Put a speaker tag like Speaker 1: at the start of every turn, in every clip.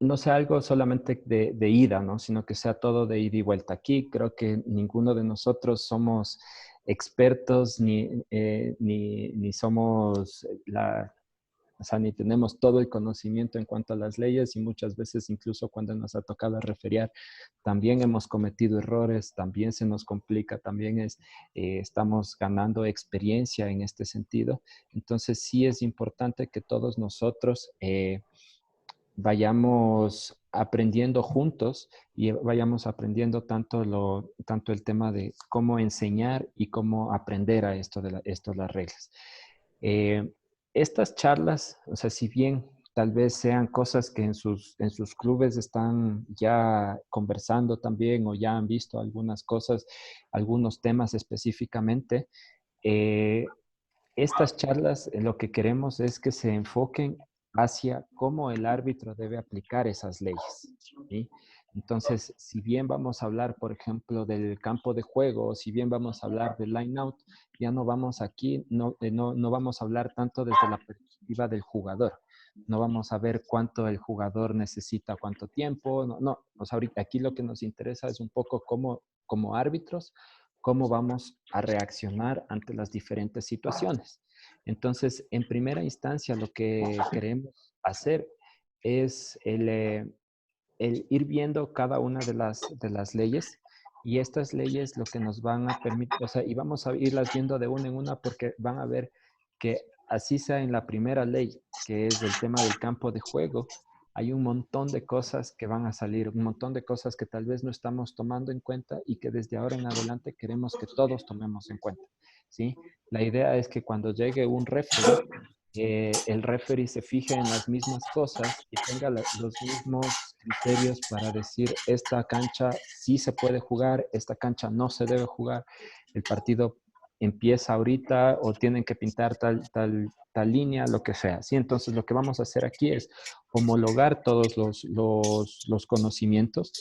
Speaker 1: no sea algo solamente de ida, ¿no? Sino que sea todo de ida y vuelta. Aquí creo que ninguno de nosotros somos expertos ni somos o sea, ni tenemos todo el conocimiento en cuanto a las leyes y muchas veces incluso cuando nos ha tocado referiar, también hemos cometido errores, también se nos complica, también estamos ganando experiencia en este sentido. Entonces sí es importante que todos nosotros vayamos aprendiendo juntos y vayamos aprendiendo tanto el tema de cómo enseñar y cómo aprender a esto de las reglas. Eh, Estas charlas, o sea, si bien tal vez sean cosas que en sus clubes están ya conversando también o ya han visto algunas cosas, algunos temas específicamente, eh, estas charlas lo que queremos es que se enfoquen hacia cómo el árbitro debe aplicar esas leyes, ¿sí? Entonces, si bien vamos a hablar, por ejemplo, del campo de juego, o si bien vamos a hablar del line out, ya no vamos aquí, no vamos a hablar tanto desde la perspectiva del jugador. No vamos a ver cuánto el jugador necesita, cuánto tiempo, no. O sea, ahorita aquí lo que nos interesa es un poco como árbitros, cómo vamos a reaccionar ante las diferentes situaciones. Entonces, en primera instancia, lo que queremos hacer es el ir viendo cada una de las leyes y estas leyes lo que nos van a permitir, o sea, y vamos a irlas viendo de una en una porque van a ver que así sea en la primera ley, que es el tema del campo de juego, hay un montón de cosas que van a salir, un montón de cosas que tal vez no estamos tomando en cuenta y que desde ahora en adelante queremos que todos tomemos en cuenta, ¿sí? La idea es que cuando llegue un referee, el referee se fije en las mismas cosas y tenga los mismos criterios para decir esta cancha sí se puede jugar, esta cancha no se debe jugar, el partido empieza ahorita o tienen que pintar tal línea, lo que sea. ¿Sí? Entonces lo que vamos a hacer aquí es homologar todos los conocimientos,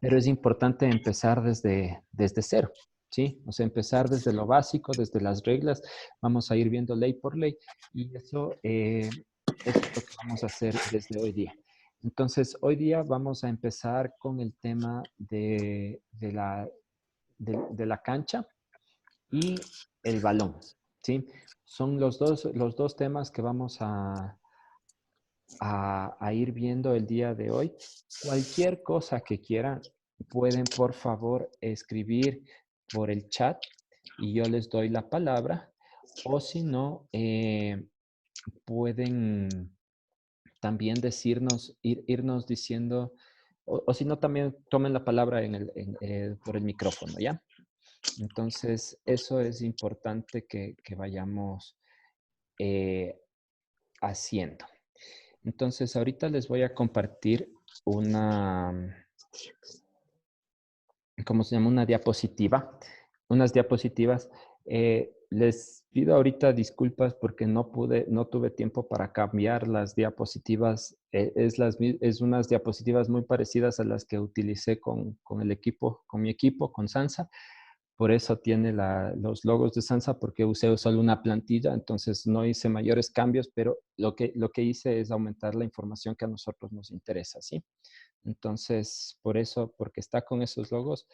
Speaker 1: pero es importante empezar desde cero. ¿Sí? O sea, empezar desde lo básico, desde las reglas, vamos a ir viendo ley por ley y eso es lo que vamos a hacer desde hoy día. Entonces, hoy día vamos a empezar con el tema de la cancha y el balón, ¿sí? Son los dos temas que vamos a ir viendo el día de hoy. Cualquier cosa que quieran, pueden por favor escribir por el chat y yo les doy la palabra. O si no, pueden también irnos diciendo, o si no, también tomen la palabra por el micrófono, ¿ya? Entonces, eso es importante que vayamos eh, haciendo. Entonces, ahorita les voy a compartir ¿cómo se llama? Una diapositiva, unas diapositivas. Les pido ahorita disculpas porque no tuve tiempo para cambiar las diapositivas. Es unas diapositivas muy parecidas a las que utilicé con el equipo, con mi equipo, con Sansa. Por eso tiene los logos de Sansa, porque usé solo una plantilla, entonces no hice mayores cambios, pero lo que hice es aumentar la información que a nosotros nos interesa, ¿sí? Entonces, por eso, porque está con esos logos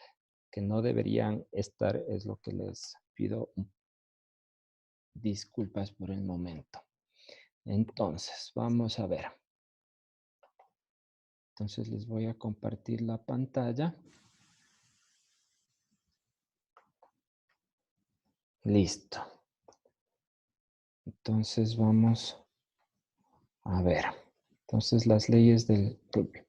Speaker 1: que no deberían estar, es lo que les pido disculpas por el momento. Entonces, vamos a ver. Entonces, les voy a compartir la pantalla. Listo. Entonces, vamos a ver. Entonces, las leyes del rugby.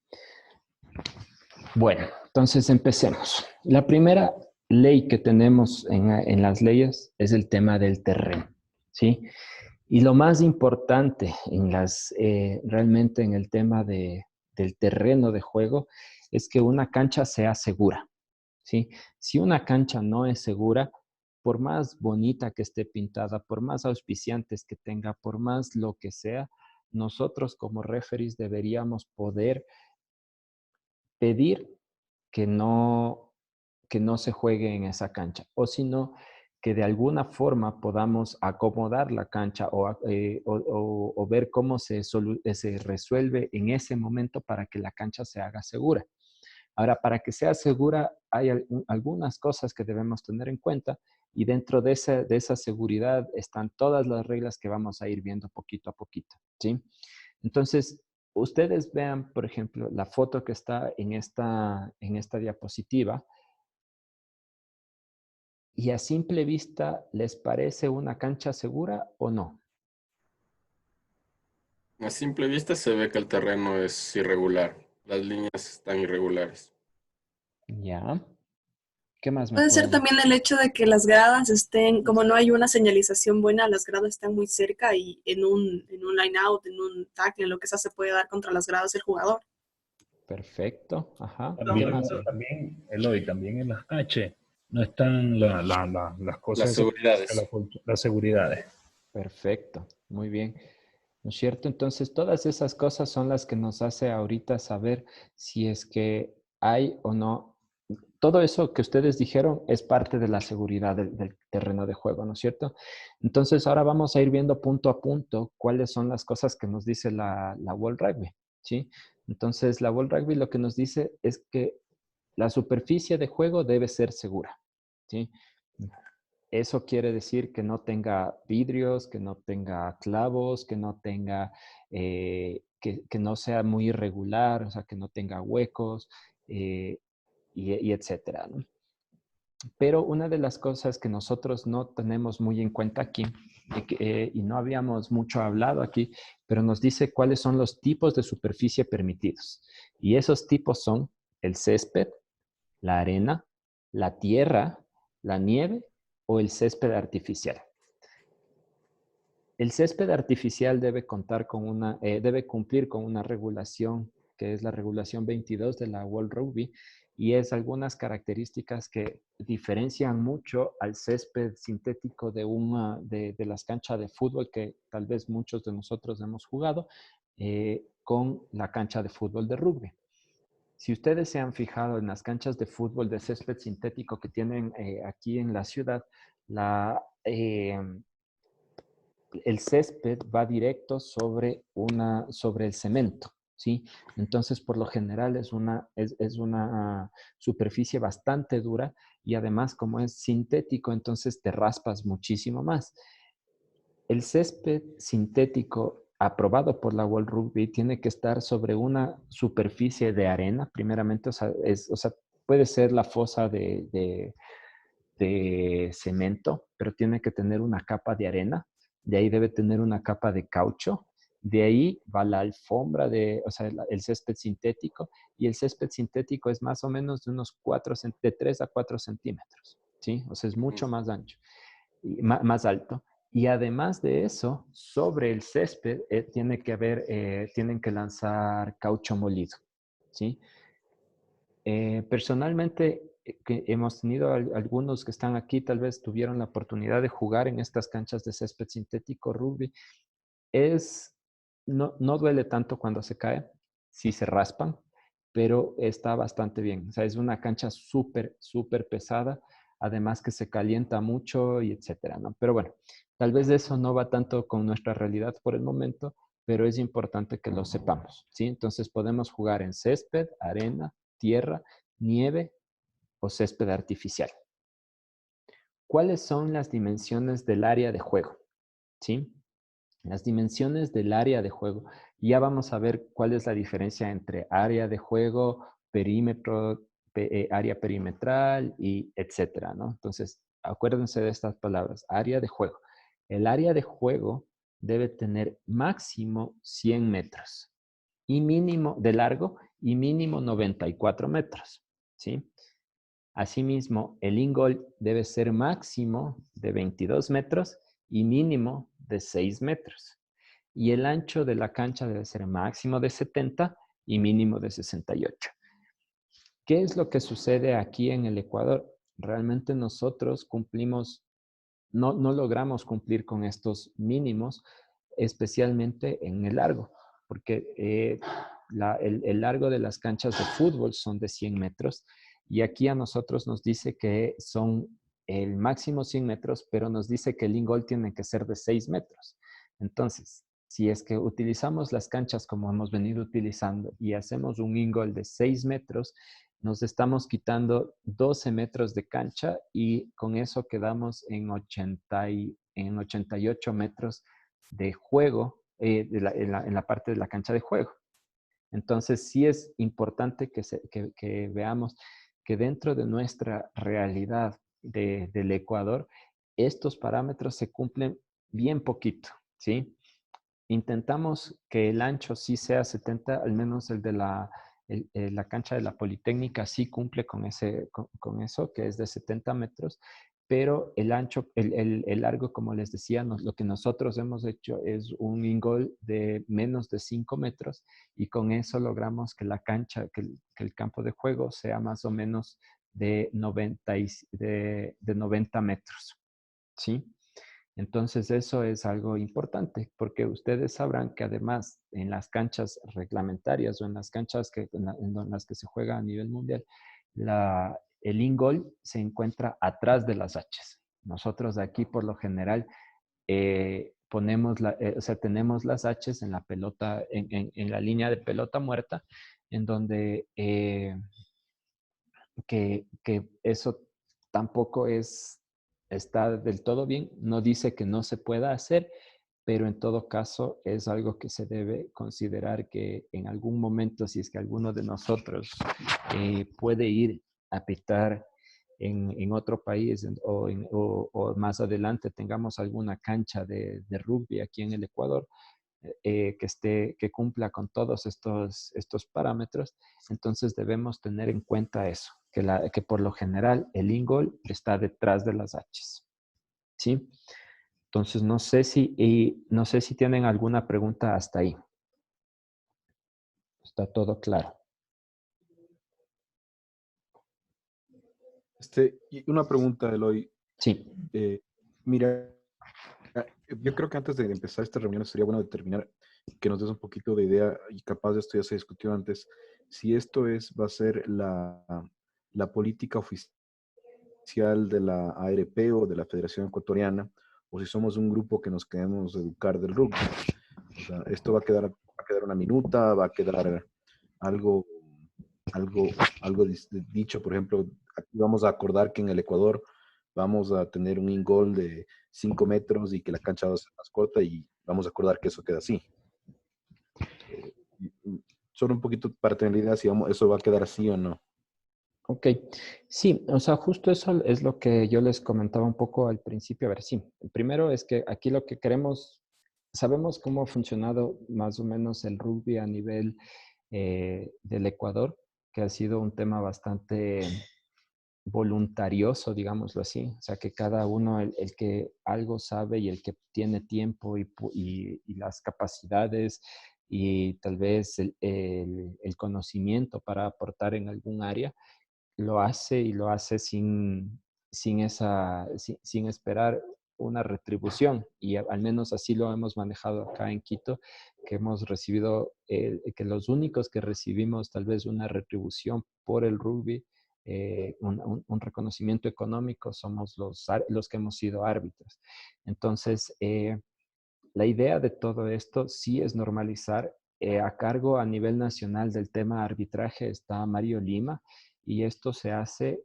Speaker 1: Bueno, entonces empecemos. La primera ley que tenemos en las leyes es el tema del terreno, ¿sí? Y lo más importante realmente en el tema del terreno de juego es que una cancha sea segura, ¿sí? Si una cancha no es segura, por más bonita que esté pintada, por más auspiciantes que tenga, por más lo que sea, nosotros como referees deberíamos poder pedir que no se juegue en esa cancha. O si no, que de alguna forma podamos acomodar la cancha o ver cómo se resuelve en ese momento para que la cancha se haga segura. Ahora, para que sea segura, hay algunas cosas que debemos tener en cuenta y dentro de esa seguridad están todas las reglas que vamos a ir viendo poquito a poquito, ¿sí? Entonces, ustedes vean, por ejemplo, la foto que está en esta diapositiva y a simple vista, ¿les parece una cancha segura o no?
Speaker 2: A simple vista se ve que el terreno es irregular. Las líneas están irregulares.
Speaker 1: Ya. ¿Qué más me
Speaker 3: Puede ser
Speaker 1: pueden?
Speaker 3: también el hecho de que las gradas estén, como no hay una señalización buena, las gradas están muy cerca y en un line out, en un tackle, en lo que sea, se puede dar contra las gradas el jugador.
Speaker 1: Perfecto. Ajá. ¿Qué
Speaker 4: También,
Speaker 1: más?
Speaker 4: también, Eloy, también en las H no están las
Speaker 2: Las
Speaker 4: cosas esas que dice
Speaker 2: seguridades.
Speaker 4: las seguridades.
Speaker 1: Perfecto. Muy bien. ¿No es cierto? Entonces, todas esas cosas son las que nos hace ahorita saber si es que hay o no. Todo eso que ustedes dijeron es parte de la seguridad del terreno de juego, ¿no es cierto? Entonces, ahora vamos a ir viendo punto a punto cuáles son las cosas que nos dice la World Rugby, ¿sí? Entonces, la World Rugby lo que nos dice es que la superficie de juego debe ser segura, ¿sí? Eso quiere decir que no tenga vidrios, que no tenga clavos, que no tenga, que no sea muy irregular, o sea, que no tenga huecos, y etcétera, ¿no? Pero una de las cosas que nosotros no tenemos muy en cuenta aquí, y no habíamos mucho hablado aquí, pero nos dice cuáles son los tipos de superficie permitidos. Y esos tipos son el césped, la arena, la tierra, la nieve o el césped artificial. El césped artificial debe contar con debe cumplir con una regulación que es la regulación 22 de la World Rugby y es algunas características que diferencian mucho al césped sintético de las canchas de fútbol que tal vez muchos de nosotros hemos jugado con la cancha de fútbol de rugby. Si ustedes se han fijado en las canchas de fútbol de césped sintético que tienen aquí en la ciudad, la, eh, el césped va directo sobre el cemento, ¿sí? Entonces, por lo general es una superficie bastante dura y además como es sintético, entonces te raspas muchísimo más. El césped sintético aprobado por la World Rugby tiene que estar sobre una superficie de arena, primeramente, o sea, puede ser la fosa de cemento, pero tiene que tener una capa de arena, de ahí debe tener una capa de caucho, de ahí va la alfombra o sea, el césped sintético, y el césped sintético es más o menos de unos 3 a 4 centímetros, ¿sí? O sea, es mucho más ancho, y más alto. Y además de eso, sobre el césped tienen que lanzar caucho molido, ¿sí? Personalmente, que hemos tenido algunos que están aquí, tal vez tuvieron la oportunidad de jugar en estas canchas de césped sintético rugby. No duele tanto cuando se cae, sí se raspan, pero está bastante bien. O sea, es una cancha súper, súper pesada, además que se calienta mucho y etcétera, ¿no? Pero bueno, tal vez eso no va tanto con nuestra realidad por el momento, pero es importante que lo sepamos, ¿sí? Entonces podemos jugar en césped, arena, tierra, nieve o césped artificial. ¿Cuáles son las dimensiones del área de juego? ¿Sí? Las dimensiones del área de juego. Ya vamos a ver cuál es la diferencia entre área de juego, perímetro, área perimetral y etcétera, ¿no? Entonces, acuérdense de estas palabras, área de juego. El área de juego debe tener máximo 100 metros y mínimo de largo y mínimo 94 metros, ¿sí? Asimismo, el in-goal debe ser máximo de 22 metros y mínimo de 6 metros. Y el ancho de la cancha debe ser máximo de 70 y mínimo de 68. ¿Qué es lo que sucede aquí en el Ecuador? Realmente nosotros no logramos cumplir con estos mínimos, especialmente en el largo, porque el largo de las canchas de fútbol son de 100 metros y aquí a nosotros nos dice que son el máximo 100 metros, pero nos dice que el in-goal tiene que ser de 6 metros. Entonces, si es que utilizamos las canchas como hemos venido utilizando y hacemos un in-goal de 6 metros, nos estamos quitando 12 metros de cancha y con eso quedamos en 88 metros de juego en la parte de la cancha de juego. Entonces, sí es importante que veamos que dentro de nuestra realidad del Ecuador, estos parámetros se cumplen bien poquito, ¿sí? Intentamos que el ancho sí sea 70, al menos el de la cancha de la Politécnica sí cumple con eso, que es de 70 metros, pero el ancho, el largo, como les decía, lo que nosotros hemos hecho es un in-goal de menos de 5 metros y con eso logramos que la cancha, que el campo de juego sea más o menos de 90 metros, ¿sí? Entonces eso es algo importante porque ustedes sabrán que además en las canchas reglamentarias o en las canchas en las que se juega a nivel mundial, el in-goal se encuentra atrás de las haches. Nosotros aquí por lo general o sea, tenemos las haches en la pelota, en la línea de pelota muerta, en donde que eso tampoco está del todo bien. No dice que no se pueda hacer, pero en todo caso es algo que se debe considerar que en algún momento, si es que alguno de nosotros puede ir a pitar en otro país o más adelante tengamos alguna cancha de rugby aquí en el Ecuador, que cumpla con todos estos parámetros, entonces debemos tener en cuenta eso, que por lo general el in-goal está detrás de las haches, ¿sí? Entonces no sé si tienen alguna pregunta hasta ahí. Está todo claro.
Speaker 5: Y una pregunta, Eloy.
Speaker 1: Sí.
Speaker 5: Mira, yo creo que antes de empezar esta reunión sería bueno determinar que nos des un poquito de idea, y capaz de esto ya se discutió antes, si esto va a ser la política oficial de la ARP o de la Federación Ecuatoriana, o si somos un grupo que nos queremos educar del rugby. O sea, esto va a quedar una minuta, va a quedar algo, algo dicho, por ejemplo, aquí vamos a acordar que en el Ecuador vamos a tener un in-goal de 5 metros y que la cancha va a ser más corta y vamos a acordar que eso queda así. Solo un poquito para tener la idea si eso va a quedar así o no.
Speaker 1: Ok, sí, o sea, justo eso es lo que yo les comentaba un poco al principio. A ver, sí, el primero es que aquí lo que queremos, sabemos cómo ha funcionado más o menos el rugby a nivel del Ecuador, que ha sido un tema bastante voluntarioso, digámoslo así. O sea, que cada uno, el que algo sabe y el que tiene tiempo y las capacidades y tal vez el conocimiento para aportar en algún área, lo hace y lo hace sin esperar una retribución. Y al menos así lo hemos manejado acá en Quito, que hemos recibido, que los únicos que recibimos tal vez una retribución por el rugby, un reconocimiento económico, somos los que hemos sido árbitros. Entonces, la idea de todo esto sí es normalizar. A cargo a nivel nacional del tema arbitraje está Mario Lima y esto se hace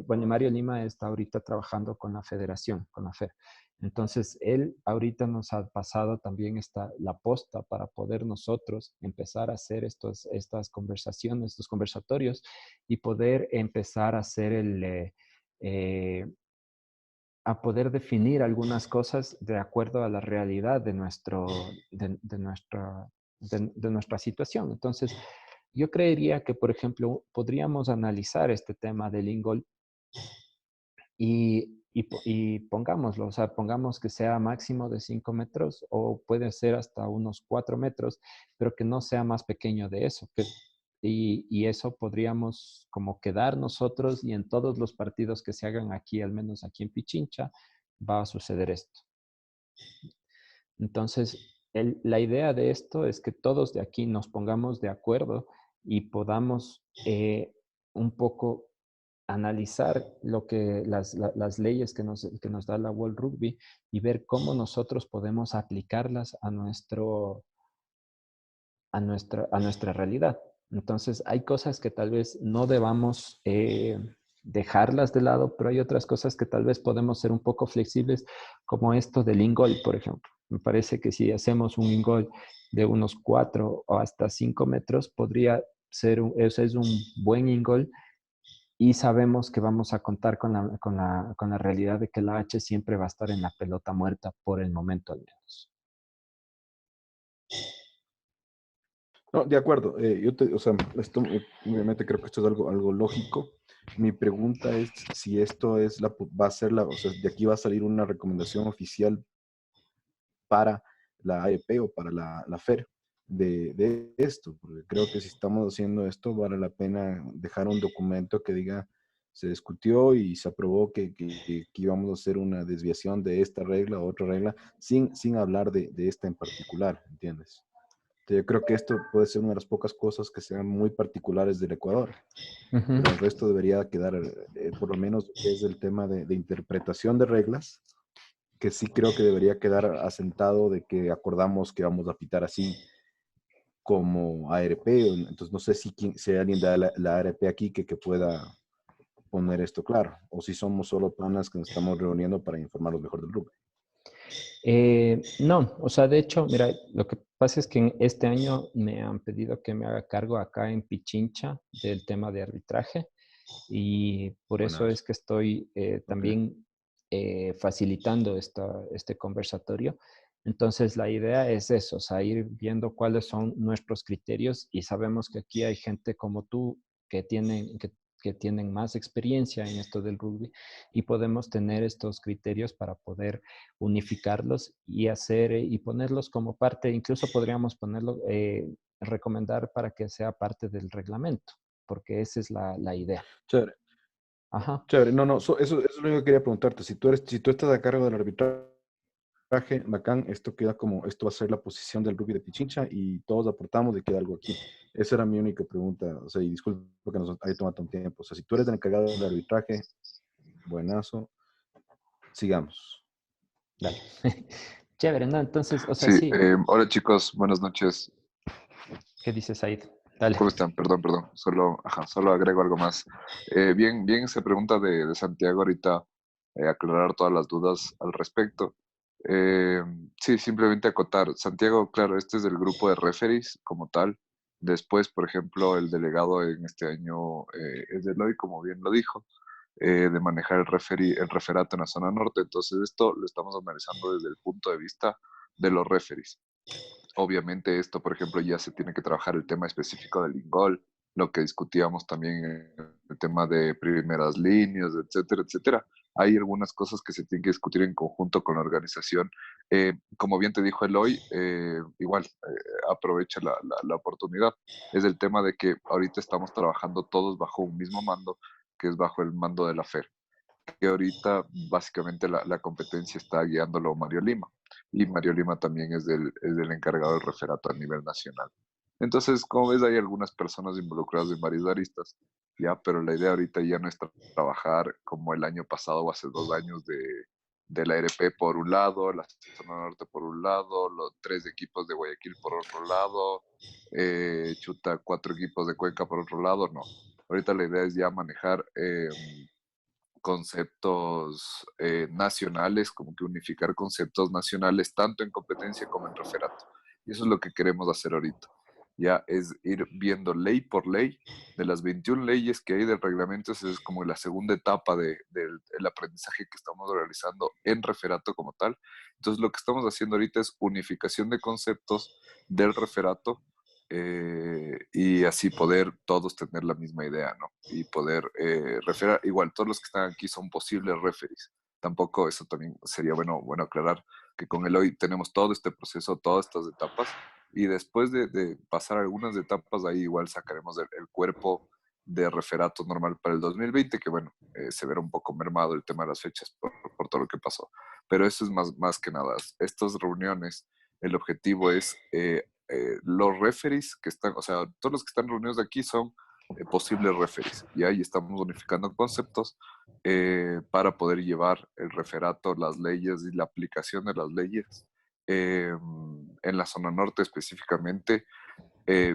Speaker 1: bueno, Mario Lima está ahorita trabajando con la federación, con la FER. Entonces, él ahorita nos ha pasado también la posta para poder nosotros empezar a hacer estas conversaciones, estos conversatorios y poder empezar a hacer a poder definir algunas cosas de acuerdo a la realidad de nuestra situación. Entonces, yo creería que, por ejemplo, podríamos analizar este tema del in-goal y pongámoslo, o sea, pongamos que sea máximo de 5 metros o puede ser hasta unos 4 metros, pero que no sea más pequeño de eso. Y eso podríamos como quedar nosotros y en todos los partidos que se hagan aquí, al menos aquí en Pichincha, va a suceder esto. Entonces, la idea de esto es que todos de aquí nos pongamos de acuerdo y podamos un poco analizar las leyes que nos da la World Rugby y ver cómo nosotros podemos aplicarlas a nuestra realidad. Entonces, hay cosas que tal vez no debamos dejarlas de lado, pero hay otras cosas que tal vez podemos ser un poco flexibles, como esto del ingol, por ejemplo. Me parece que si hacemos un ingol de unos 4 o hasta 5 metros, podría ser ese es un buen ingol y sabemos que vamos a contar con la realidad de que la H siempre va a estar en la pelota muerta por el momento al menos.
Speaker 5: No, de acuerdo. O sea, esto, obviamente creo que esto es algo lógico. Mi pregunta es si esto es va a ser o sea, de aquí va a salir una recomendación oficial para la AEP o para la FER de esto, porque creo que si estamos haciendo esto, vale la pena dejar un documento que diga, se discutió y se aprobó que íbamos a hacer una desviación de esta regla o otra regla, sin hablar de esta en particular, ¿entiendes? Yo creo que esto puede ser una de las pocas cosas que sean muy particulares del Ecuador,
Speaker 1: Ujú.
Speaker 5: pero el resto debería quedar, por lo menos es el tema de interpretación de reglas, que sí creo que debería quedar asentado de que acordamos que vamos a pitar así como ARP. Entonces no sé si hay alguien de la ARP aquí que pueda poner esto claro, o si somos solo panas que nos estamos reuniendo para informarlos mejor del grupo.
Speaker 1: No, o sea, de hecho, mira, lo que pasa es que en este año me han pedido que me haga cargo acá en Pichincha del tema de arbitraje y por eso
Speaker 5: Buenas.
Speaker 1: es que estoy
Speaker 5: Ok.
Speaker 1: también facilitando este conversatorio. Entonces, la idea es eso, o sea, ir viendo cuáles son nuestros criterios y sabemos que aquí hay gente como tú que tienen más experiencia en esto del rugby y podemos tener estos criterios para poder unificarlos y hacer y ponerlos como parte, incluso podríamos ponerlo, recomendar para que sea parte del reglamento, porque esa es la idea.
Speaker 5: Chévere,
Speaker 1: Ajá.
Speaker 5: chévere. No, no, eso es lo único que quería preguntarte. Si tú estás a cargo del arbitraje, bacán, esto va a ser la posición del rugby de Pichincha y todos aportamos y queda algo aquí. Esa era mi única pregunta. O sea, y disculpa que nos haya tomado tanto tiempo. O sea, si tú eres el encargado del arbitraje, buenazo, sigamos.
Speaker 1: Dale. Chévere, ¿no? Entonces, o sea,
Speaker 6: Sí,
Speaker 1: sí.
Speaker 6: hola chicos, buenas noches.
Speaker 1: ¿Qué dices, Said? Dale.
Speaker 6: ¿Cómo están? Perdón. Solo agrego algo más. Bien esa pregunta de Santiago ahorita, aclarar todas las dudas al respecto. Eh, sí, simplemente acotar. Santiago, claro, este es del grupo de referees como tal. Después, por ejemplo, el delegado en este año es de Eloy, como bien lo dijo, de manejar el referato en la zona norte. Entonces, esto lo estamos analizando desde el punto de vista de los referees. Obviamente esto, por ejemplo, ya se tiene que trabajar el tema específico del ingol, lo que discutíamos también en el tema de primeras líneas, etcétera, etcétera. Hay algunas cosas que se tienen que discutir en conjunto con la organización. Como bien te dijo Eloy, igual aprovecha la oportunidad. Es el tema de que ahorita estamos trabajando todos bajo un mismo mando, que es bajo el mando de la FER, que ahorita básicamente la competencia está guiándolo Mario Lima. Y Mario Lima también es del encargado del referato a nivel nacional. Entonces, como ves, hay algunas personas involucradas en varias aristas, ya, pero la idea ahorita ya no es trabajar como el año pasado o hace 2 años de la RP por un lado, la zona norte por un lado, los 3 equipos de Guayaquil por otro lado, 4 equipos de Cuenca por otro lado, no. Ahorita la idea es ya manejar conceptos nacionales, como que unificar conceptos nacionales tanto en competencia como en referato. Y eso es lo que queremos hacer ahorita. Ya es ir viendo ley por ley de las 21 leyes que hay del reglamento. Esa es como la segunda etapa del aprendizaje que estamos realizando en referato como tal. Entonces lo que estamos haciendo ahorita es unificación de conceptos del referato y así poder todos tener la misma idea, ¿no? Y poder referar, igual todos los que están aquí son posibles referees. Tampoco eso también sería bueno aclarar que con el hoy tenemos todo este proceso, todas estas etapas y después de pasar algunas etapas ahí igual sacaremos el cuerpo de referato normal para el 2020, que bueno, se verá un poco mermado el tema de las fechas por todo lo que pasó. Pero eso es más que nada. Estas reuniones, el objetivo es los referees que están, o sea, todos los que están reunidos aquí son posibles referees. Y ahí estamos unificando conceptos para poder llevar el referato, las leyes y la aplicación de las leyes en la zona norte específicamente,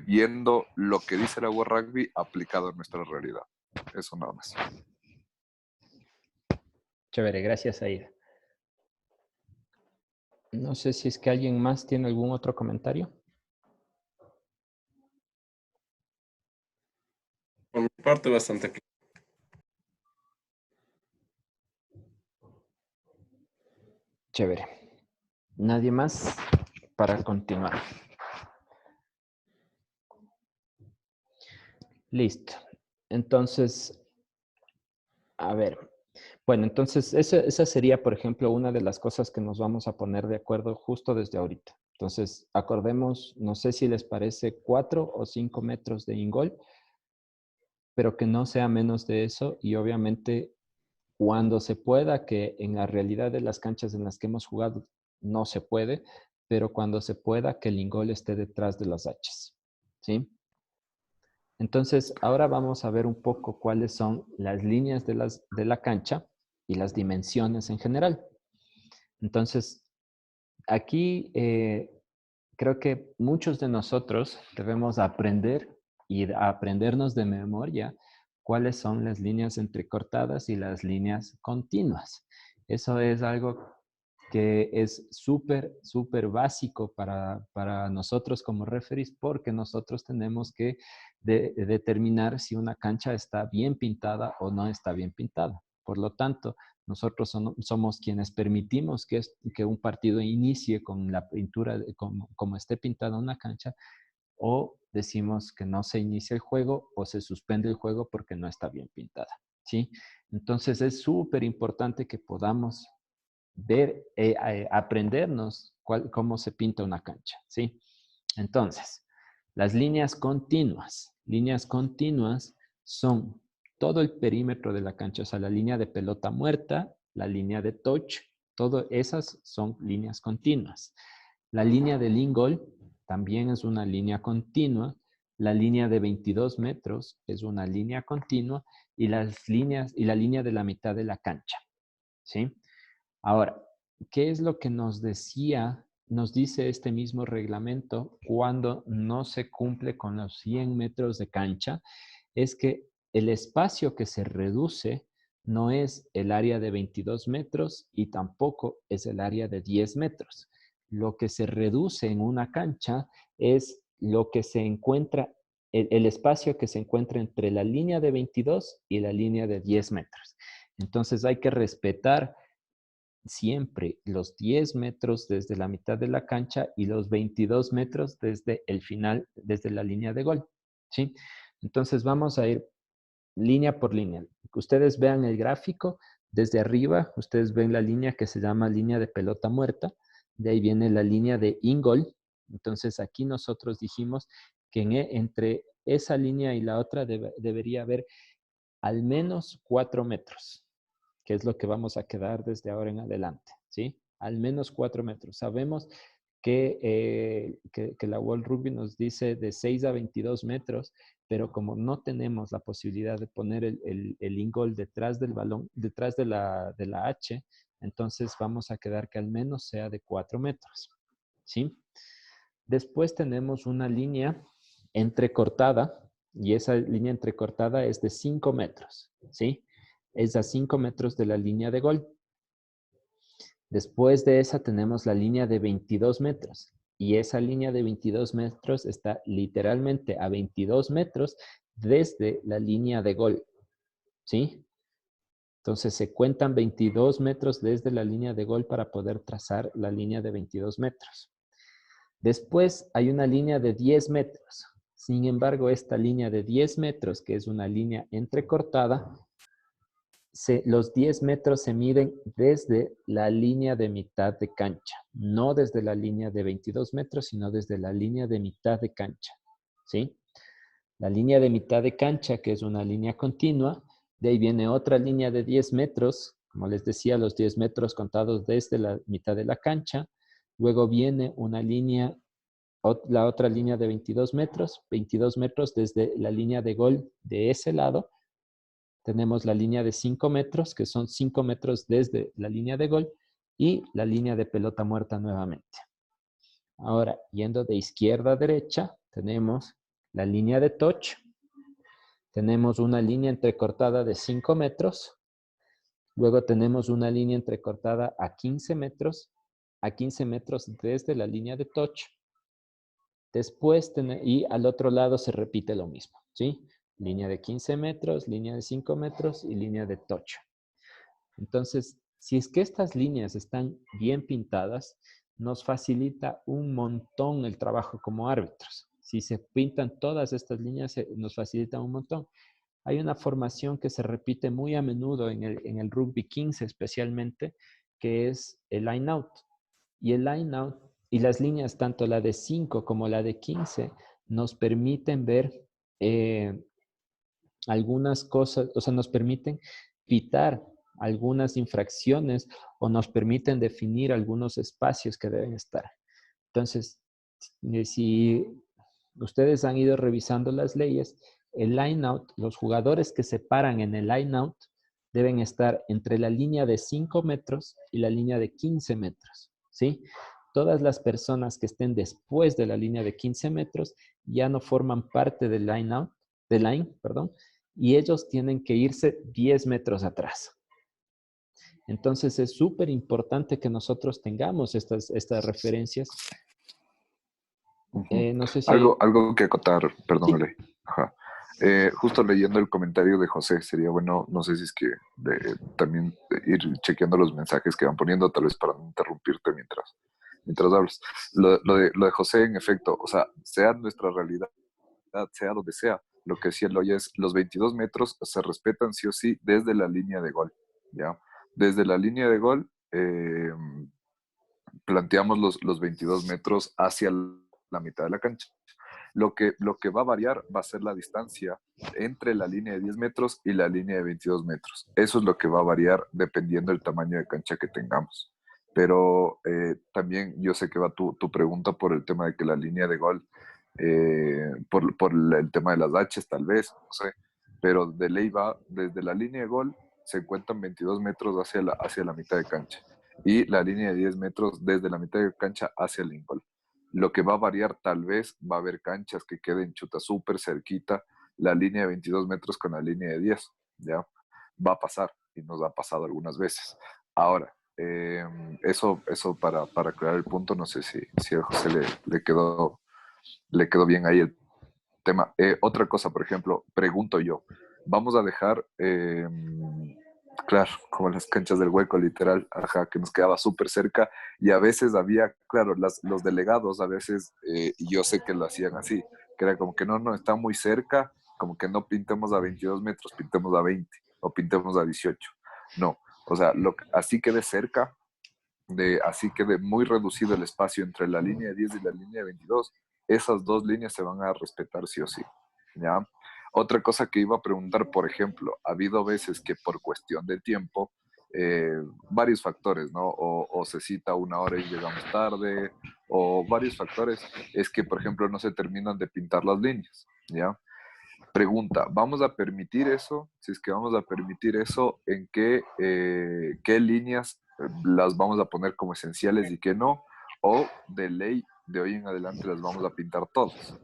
Speaker 6: viendo lo que dice la World Rugby aplicado en nuestra realidad. Eso nada más.
Speaker 1: Chévere, gracias, Aida. No sé si es que alguien más tiene algún otro comentario.
Speaker 2: Por mi parte, bastante claro.
Speaker 1: Chévere. ¿Nadie más para continuar? Listo. Entonces, a ver. Bueno, entonces esa sería, por ejemplo, una de las cosas que nos vamos a poner de acuerdo justo desde ahorita. Entonces, acordemos, no sé si les parece 4 o 5 metros de ingol, pero que no sea menos de eso y obviamente cuando se pueda, que en la realidad de las canchas en las que hemos jugado no se puede, pero cuando se pueda, que el ingol esté detrás de las hachas, ¿sí? Entonces, ahora vamos a ver un poco cuáles son las líneas de la cancha y las dimensiones en general. Entonces, aquí creo que muchos de nosotros debemos aprender y aprendernos de memoria cuáles son las líneas entrecortadas y las líneas continuas. Eso es algo que es súper, súper básico para nosotros como referees porque nosotros tenemos que determinar si una cancha está bien pintada o no está bien pintada. Por lo tanto, nosotros somos quienes permitimos que un partido inicie con la pintura, como esté pintada una cancha, o decimos que no se inicia el juego o se suspende el juego porque no está bien pintada, ¿sí? Entonces es súper importante que podamos ver, aprendernos cómo se pinta una cancha, ¿sí? Entonces, las líneas continuas. Líneas continuas son todo el perímetro de la cancha, o sea, la línea de pelota muerta, la línea de touch, todas esas son líneas continuas. La línea del in-goal también es una línea continua. La línea de 22 metros es una línea continua y la línea de la mitad de la cancha, ¿sí? Ahora, ¿qué es lo que nos dice este mismo reglamento cuando no se cumple con los 100 metros de cancha? Es que el espacio que se reduce no es el área de 22 metros y tampoco es el área de 10 metros. Lo que se reduce en una cancha es lo que se encuentra, el espacio que se encuentra entre la línea de 22 y la línea de 10 metros. Entonces hay que respetar siempre los 10 metros desde la mitad de la cancha y los 22 metros desde el final, desde la línea de gol, ¿sí? Entonces vamos a ir línea por línea. Ustedes vean el gráfico, desde arriba ustedes ven la línea que se llama línea de pelota muerta, de ahí viene la línea de in-goal. Entonces aquí nosotros dijimos que entre esa línea y la otra debería haber al menos 4 metros, que es lo que vamos a quedar desde ahora en adelante, ¿sí? Al menos 4 metros. Sabemos que la World Rugby nos dice de 6 a 22 metros, pero como no tenemos la posibilidad de poner el in-goal detrás del balón, detrás de la H, entonces vamos a quedar que al menos sea de 4 metros, ¿sí? Después tenemos una línea entrecortada, y esa línea entrecortada es de 5 metros, ¿sí? Es a 5 metros de la línea de gol. Después de esa tenemos la línea de 22 metros. Y esa línea de 22 metros está literalmente a 22 metros desde la línea de gol, ¿sí? Entonces se cuentan 22 metros desde la línea de gol para poder trazar la línea de 22 metros. Después hay una línea de 10 metros. Sin embargo, esta línea de 10 metros, que es una línea entrecortada, los 10 metros se miden desde la línea de mitad de cancha, no desde la línea de 22 metros, sino desde la línea de mitad de cancha, ¿sí? La línea de mitad de cancha, que es una línea continua, de ahí viene otra línea de 10 metros, como les decía, los 10 metros contados desde la mitad de la cancha. Luego viene una línea la otra línea de 22 metros desde la línea de gol de ese lado. Tenemos la línea de 5 metros, que son 5 metros desde la línea de gol, y la línea de pelota muerta nuevamente. Ahora, yendo de izquierda a derecha, tenemos la línea de touch. Tenemos una línea entrecortada de 5 metros. Luego tenemos una línea entrecortada a 15 metros desde la línea de touch. Después, y al otro lado se repite lo mismo, ¿sí? Línea de 15 metros, línea de 5 metros y línea de touch. Entonces, si es que estas líneas están bien pintadas, nos facilita un montón el trabajo como árbitros. Si se pintan todas estas líneas, nos facilita un montón. Hay una formación que se repite muy a menudo en el rugby 15 especialmente, que es el line out. Y el line out y las líneas, tanto la de 5 como la de 15, nos permiten ver algunas cosas, o sea, nos permiten pitar algunas infracciones o nos permiten definir algunos espacios que deben estar. Entonces, si ustedes han ido revisando las leyes, el line out, los jugadores que se paran en el line out deben estar entre la línea de 5 metros y la línea de 15 metros, ¿sí? Todas las personas que estén después de la línea de 15 metros ya no forman parte del line, y ellos tienen que irse 10 metros atrás. Entonces es súper importante que nosotros tengamos estas referencias. No sé si...
Speaker 6: Algo que acotar, perdón,
Speaker 1: Sí.
Speaker 6: Ale. Ajá. Justo leyendo el comentario de José, sería bueno, no sé si es que también ir chequeando los mensajes que van poniendo, tal vez para no interrumpirte mientras hablas. Lo de José, en efecto, o sea, sea nuestra realidad, sea donde sea, lo que decía Eloy es, los 22 metros se respetan sí o sí desde la línea de gol, ¿ya? Desde la línea de gol, planteamos los 22 metros hacia la mitad de la cancha. Lo que va a variar va a ser la distancia entre la línea de 10 metros y la línea de 22 metros. Eso es lo que va a variar dependiendo del tamaño de cancha que tengamos. Pero también yo sé que va tu pregunta por el tema de que la línea de gol, por el tema de las H's tal vez, no sé, pero de ley va desde la línea de gol, se encuentran 22 metros hacia la mitad de cancha y la línea de 10 metros desde la mitad de cancha hacia el gol. Lo que va a variar tal vez, va a haber canchas que queden chuta súper cerquita la línea de 22 metros con la línea de 10, ¿ya? Va a pasar y nos ha pasado algunas veces. Ahora, eso para aclarar el punto, no sé si a José le quedó bien ahí el tema. Otra cosa, por ejemplo, pregunto yo, vamos a dejar, claro, como las canchas del Hueco, literal, ajá, que nos quedaba súper cerca y a veces había, claro, los delegados a veces, y yo sé que lo hacían así, que era como que no, está muy cerca, como que no pintemos a 22 metros, pintemos a 20 o pintemos a 18. No, o sea, así quede cerca, así quede muy reducido el espacio entre la línea de 10 y la línea de 22, esas dos líneas se van a respetar sí o sí, ¿ya? Otra cosa que iba a preguntar, por ejemplo, ha habido veces que por cuestión de tiempo, varios factores, ¿no? O se cita una hora y llegamos tarde, o varios factores, es que, por ejemplo, no se terminan de pintar las líneas, ¿ya? Pregunta, ¿vamos a permitir eso? Si es que vamos a permitir eso, ¿en qué líneas las vamos a poner como esenciales y qué no? ¿O de ley de hoy en adelante las vamos a pintar todas?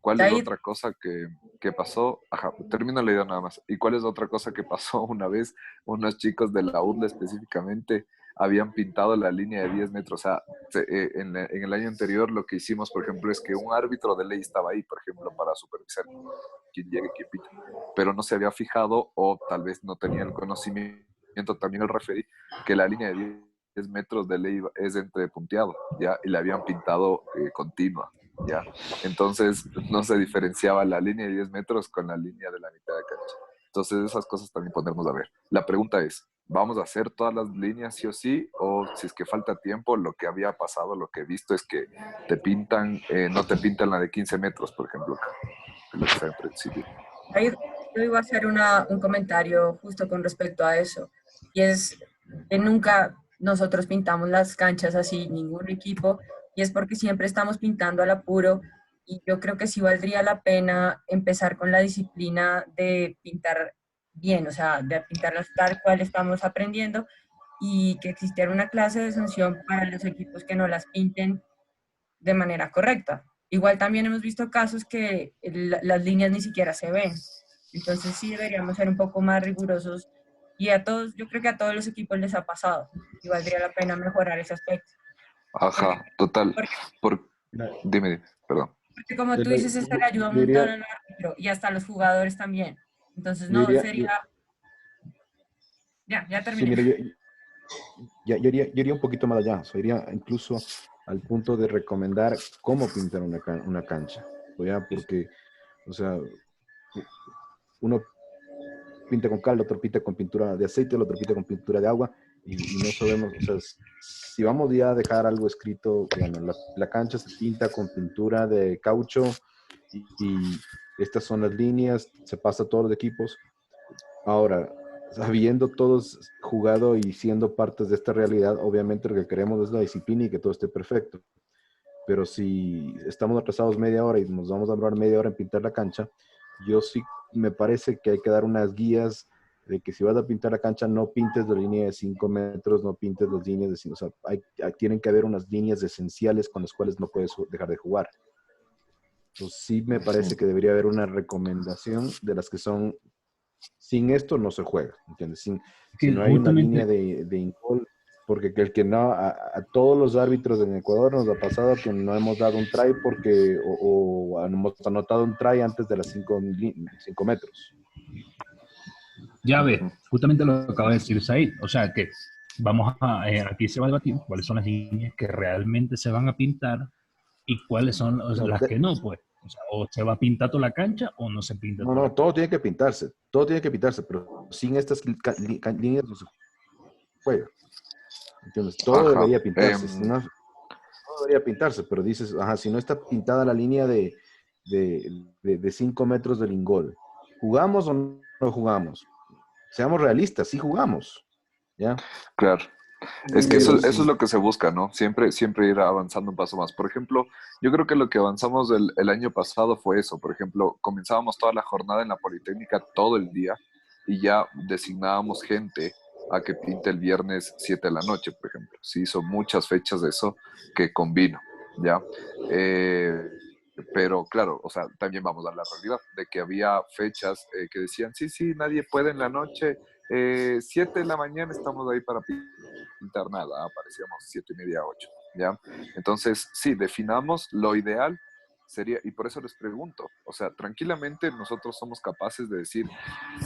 Speaker 6: ¿Cuál es otra cosa que pasó? Ajá, termino la idea nada más. ¿Y cuál es otra cosa que pasó una vez? Unos chicos de la UDLA específicamente habían pintado la línea de 10 metros. O sea, en el año anterior lo que hicimos, por ejemplo, es que un árbitro de ley estaba ahí, por ejemplo, para supervisar quién llegue, quién pita. Pero no se había fijado o tal vez no tenía el conocimiento, también el referí, que la línea de 10 metros de ley es entre punteado, ¿ya? Y la habían pintado continua, ¿ya? Entonces no se diferenciaba la línea de 10 metros con la línea de la mitad de cancha. Entonces esas cosas también ponernos a ver. La pregunta es, ¿vamos a hacer todas las líneas sí o sí? O si es que falta tiempo, lo que había pasado, lo que he visto es que te pintan, no te pintan la de 15 metros, por ejemplo, lo que está en principio.
Speaker 7: Ahí yo iba a hacer un comentario justo con respecto a eso. Y es que nunca nosotros pintamos las canchas así, ningún equipo, y es porque siempre estamos pintando al apuro, y yo creo que sí valdría la pena empezar con la disciplina de pintar bien, o sea, de pintarlas tal cual estamos aprendiendo, y que existiera una clase de sanción para los equipos que no las pinten de manera correcta. Igual también hemos visto casos que las líneas ni siquiera se ven. Entonces sí deberíamos ser un poco más rigurosos, y a todos, yo creo que a todos los equipos les ha pasado y valdría la pena mejorar ese aspecto. Porque,
Speaker 6: Ajá, total.
Speaker 7: porque,
Speaker 6: Por,
Speaker 5: Mira,
Speaker 6: dime, perdón.
Speaker 7: porque como
Speaker 5: yo
Speaker 7: tú
Speaker 5: le-
Speaker 7: dices, esto le ayuda un
Speaker 5: yo
Speaker 7: montón
Speaker 5: diría,
Speaker 7: al árbitro y hasta a los jugadores también. Entonces
Speaker 5: yo
Speaker 7: no
Speaker 5: diría,
Speaker 7: sería... Ya
Speaker 5: sí,
Speaker 7: terminé.
Speaker 5: mira, yo iría un poquito más allá, o sea, iría incluso al punto de recomendar cómo pintar una cancha, o ya, porque, o sea, uno pinta con cal, el otro pinta con pintura de aceite, el otro pinta con pintura de agua, y no sabemos, o sea, si vamos ya a dejar algo escrito, bueno, la cancha se pinta con pintura de caucho, y estas son las líneas, se pasa a todos los equipos. Ahora, habiendo todos jugado y siendo partes de esta realidad, obviamente lo que queremos es la disciplina y que todo esté perfecto. Pero si estamos atrasados media hora y nos vamos a demorar media hora en pintar la cancha, yo sí me parece que hay que dar unas guías de que si vas a pintar la cancha, no pintes la línea de 5 metros, no pintes las líneas de 5, o sea, tienen que haber unas líneas esenciales con las cuales no puedes dejar de jugar. Entonces sí me parece que debería haber una recomendación de las que son, sin esto no se juega, ¿entiendes? Si
Speaker 4: Que
Speaker 5: no hay una línea
Speaker 4: justamente,
Speaker 5: de ingol, porque el que no, a todos los árbitros en Ecuador nos ha pasado que no hemos dado un try porque, o hemos anotado un try antes de las 5 metros.
Speaker 4: ya ves, justamente lo que acaba de decir Said, o sea que aquí se va a debatir cuáles son las líneas que realmente se van a pintar y cuáles son
Speaker 5: No,
Speaker 4: las que no, pues. O sea, o se va a pintar toda la cancha o no se pinta toda la
Speaker 5: todo
Speaker 4: cancha.
Speaker 5: tiene que pintarse, pero sin estas líneas no se juega, ¿entiendes? Todo
Speaker 6: Ajá.
Speaker 5: debería pintarse, si no, todo debería pintarse, pero dices, ajá, si no está pintada la línea de 5 metros del ingol, ¿jugamos o no jugamos? Seamos realistas, sí jugamos, ¿ya?
Speaker 6: Claro. Es que
Speaker 5: Pero
Speaker 6: eso es
Speaker 5: sí,
Speaker 6: lo que se busca, ¿no? Siempre ir avanzando un paso más. Por ejemplo, yo creo que lo que avanzamos el año pasado fue eso. Por ejemplo, comenzábamos toda la jornada en la Politécnica todo el día y ya designábamos gente a que pinte el viernes 7 de la noche, por ejemplo. Se hizo muchas fechas de eso que convino, ¿ya? Pero claro, o sea, también vamos a la realidad de que había fechas que decían, sí, sí, nadie puede en la noche, 7 de la mañana estamos ahí para pintar nada, aparecíamos 7:30, 8, ¿ya? Entonces, sí, definamos lo ideal sería, y por eso les pregunto, o sea, tranquilamente nosotros somos capaces de decir,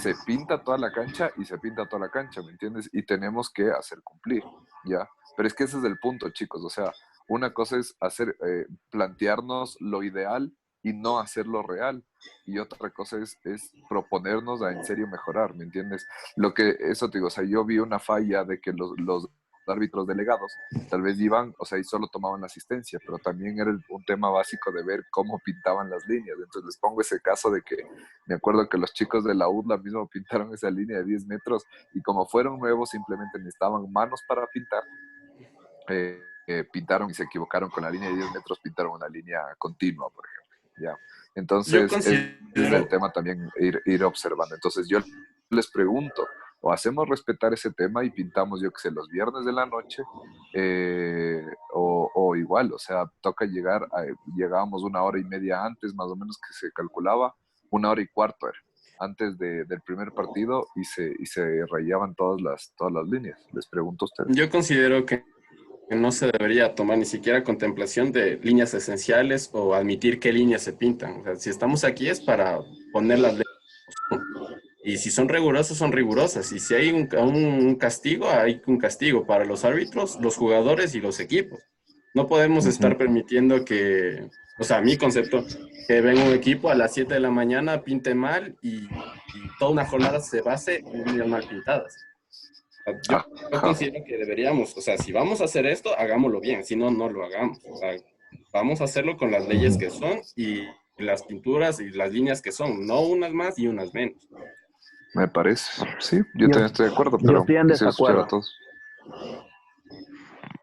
Speaker 6: se pinta toda la cancha y se pinta toda la cancha, ¿me entiendes? Y tenemos que hacer cumplir, ¿ya? Pero es que ese es el punto, chicos, o sea, una cosa es plantearnos lo ideal y no hacerlo real, y otra cosa es proponernos a en serio mejorar, ¿me entiendes? Eso te digo, o sea, yo vi una falla de que los árbitros delegados tal vez iban, o sea, y solo tomaban la asistencia, pero también era un tema básico de ver cómo pintaban las líneas. Entonces les pongo ese caso de que me acuerdo que los chicos de la UDLA mismo pintaron esa línea de 10 metros y como fueron nuevos simplemente necesitaban manos para pintar, pintaron y se equivocaron con la línea de 10 metros, pintaron una línea continua, por ejemplo. ¿Ya?
Speaker 2: Yo
Speaker 6: Entonces, es el
Speaker 2: considero,
Speaker 6: tema también ir observando. Entonces, yo les pregunto, o hacemos respetar ese tema y pintamos, yo que sé, los viernes de la noche, o igual, o sea, toca llegábamos 1 hora y media antes, más o menos, que se calculaba, 1 hora y cuarto era, antes del primer partido, y se rayaban todas las líneas. Les pregunto a ustedes.
Speaker 2: yo considero que no se debería tomar ni siquiera contemplación de líneas esenciales o admitir qué líneas se pintan. O sea, si estamos aquí es para poner las leyes. Y si son rigurosas, son rigurosas. Y si hay un castigo, hay un castigo para los árbitros, los jugadores y los equipos. No podemos estar permitiendo que, o sea, mi concepto, que venga un equipo a las 7 de la mañana, pinte mal y toda una jornada se base en líneas mal pintadas. Yo
Speaker 6: Ajá.
Speaker 2: considero que deberíamos, o sea, si vamos a hacer esto, hagámoslo bien, si no, no lo hagamos. O sea, vamos a hacerlo con las leyes que son y las pinturas y las líneas que son, no unas más y unas menos.
Speaker 6: Me parece. Sí, yo
Speaker 8: Yo,
Speaker 6: también estoy de acuerdo,
Speaker 8: yo
Speaker 6: pero
Speaker 8: estoy en
Speaker 6: quisiera escuchar a
Speaker 8: desacuerdo.
Speaker 6: todos.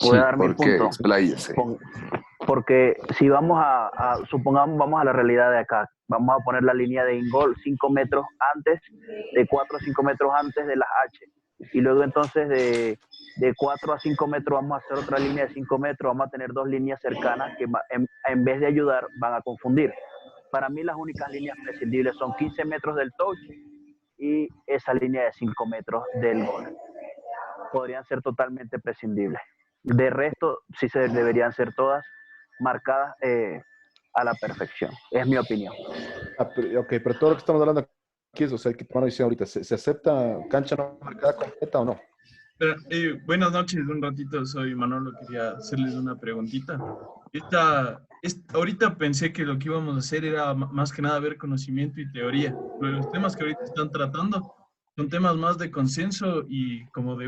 Speaker 8: Voy a
Speaker 6: Sí,
Speaker 8: dar mi
Speaker 6: ¿por qué?
Speaker 8: punto.
Speaker 6: Expláyese.
Speaker 8: Pon- porque si vamos supongamos, vamos a la realidad de acá, vamos a poner la línea de ingol 5 metros antes, de 4 a 5 metros antes de las H, y luego entonces de 4 a 5 metros vamos a hacer otra línea de 5 metros, vamos a tener dos líneas cercanas que en vez de ayudar van a confundir. Para mí las únicas líneas prescindibles son 15 metros del touch y esa línea de 5 metros del gol. Podrían ser totalmente prescindibles. De resto, sí se deberían ser todas marcadas a la perfección. Es mi opinión.
Speaker 5: Pero todo lo que estamos hablando aquí es, o sea, que tomar una decisión ahorita. ¿Se acepta cancha no marcada completa o no?
Speaker 9: Pero, buenas noches, un ratito, soy Manolo, quería hacerles una preguntita. Ahorita pensé que lo que íbamos a hacer era más que nada ver conocimiento y teoría. Pero los temas que ahorita están tratando son temas más de consenso y como de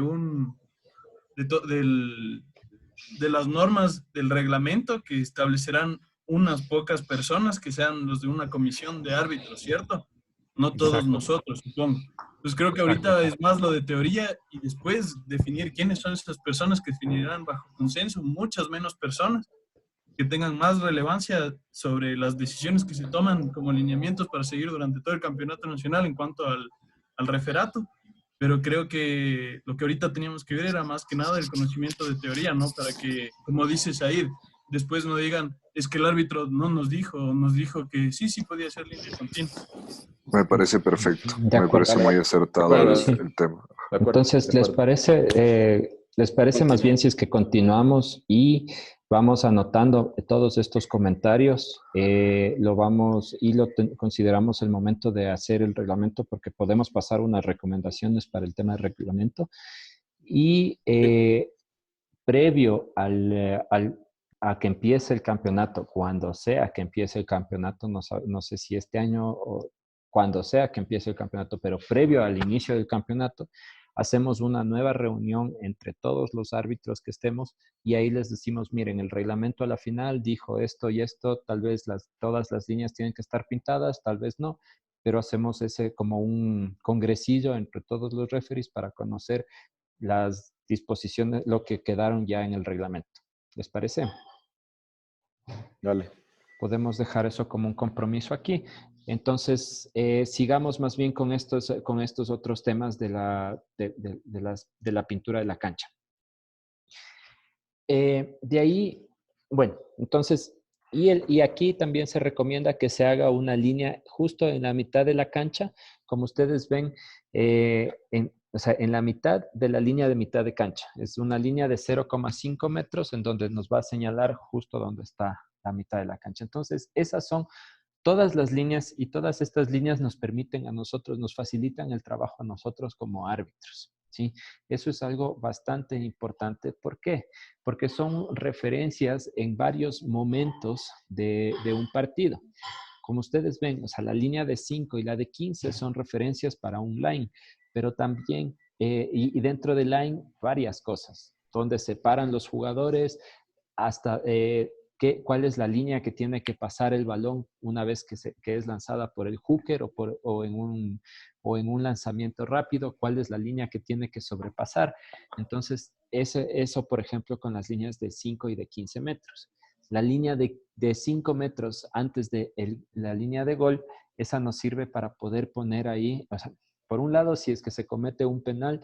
Speaker 9: las normas del reglamento que establecerán unas pocas personas que sean los de una comisión de árbitros, ¿cierto? No todos
Speaker 5: Exacto.
Speaker 9: nosotros, supongo. Pues creo que ahorita es más lo de teoría y después definir quiénes son esas personas que definirán bajo consenso, muchas menos personas que tengan más relevancia sobre las decisiones que se toman como lineamientos para seguir durante todo el campeonato nacional en cuanto al referato. Pero creo que lo que ahorita teníamos que ver era más que nada el conocimiento de teoría, ¿no? Para que, como dice Said, después no digan, es que el árbitro no nos dijo que sí podía ser línea continua.
Speaker 6: Me parece perfecto.
Speaker 1: De
Speaker 6: Me
Speaker 1: acuerdo.
Speaker 6: parece muy acertado el tema.
Speaker 5: De acuerdo,
Speaker 1: Entonces,
Speaker 5: de acuerdo.
Speaker 1: ¿les parece más bien si es que continuamos y vamos anotando todos estos comentarios? Consideramos el momento de hacer el reglamento porque podemos pasar unas recomendaciones para el tema del reglamento. Y previo a que empiece el campeonato, cuando sea que empiece el campeonato, no sé si este año o cuando sea que empiece el campeonato, pero previo al inicio del campeonato, hacemos una nueva reunión entre todos los árbitros que estemos y ahí les decimos, miren, el reglamento a la final dijo esto y esto, tal vez todas las líneas tienen que estar pintadas, tal vez no, pero hacemos ese como un congresillo entre todos los referees para conocer las disposiciones, lo que quedaron ya en el reglamento. ¿Les parece?
Speaker 5: Dale.
Speaker 1: Podemos dejar eso como un compromiso aquí. Entonces, sigamos más bien con estos otros temas de la pintura de la cancha. De ahí, bueno, entonces, y aquí también se recomienda que se haga una línea justo en la mitad de la cancha, como ustedes ven, o sea, en la mitad de la línea de mitad de cancha. Es una línea de 0,5 metros en donde nos va a señalar justo donde está la mitad de la cancha. Entonces, esas son todas las líneas y todas estas líneas nos permiten a nosotros, nos facilitan el trabajo a nosotros como árbitros, ¿sí? Eso es algo bastante importante. ¿Por qué? Porque son referencias en varios momentos de un partido. Como ustedes ven, o sea, la línea de 5 y la de 15 son referencias para un line, pero también, y dentro del line, varias cosas, donde se paran los jugadores, hasta cuál es la línea que tiene que pasar el balón una vez que es lanzada por el hooker o en un lanzamiento rápido, cuál es la línea que tiene que sobrepasar. Entonces, eso, por ejemplo, con las líneas de 5 y de 15 metros. La línea de 5 metros antes de la línea de gol, esa nos sirve para poder poner ahí, o sea, por un lado, si es que se comete un penal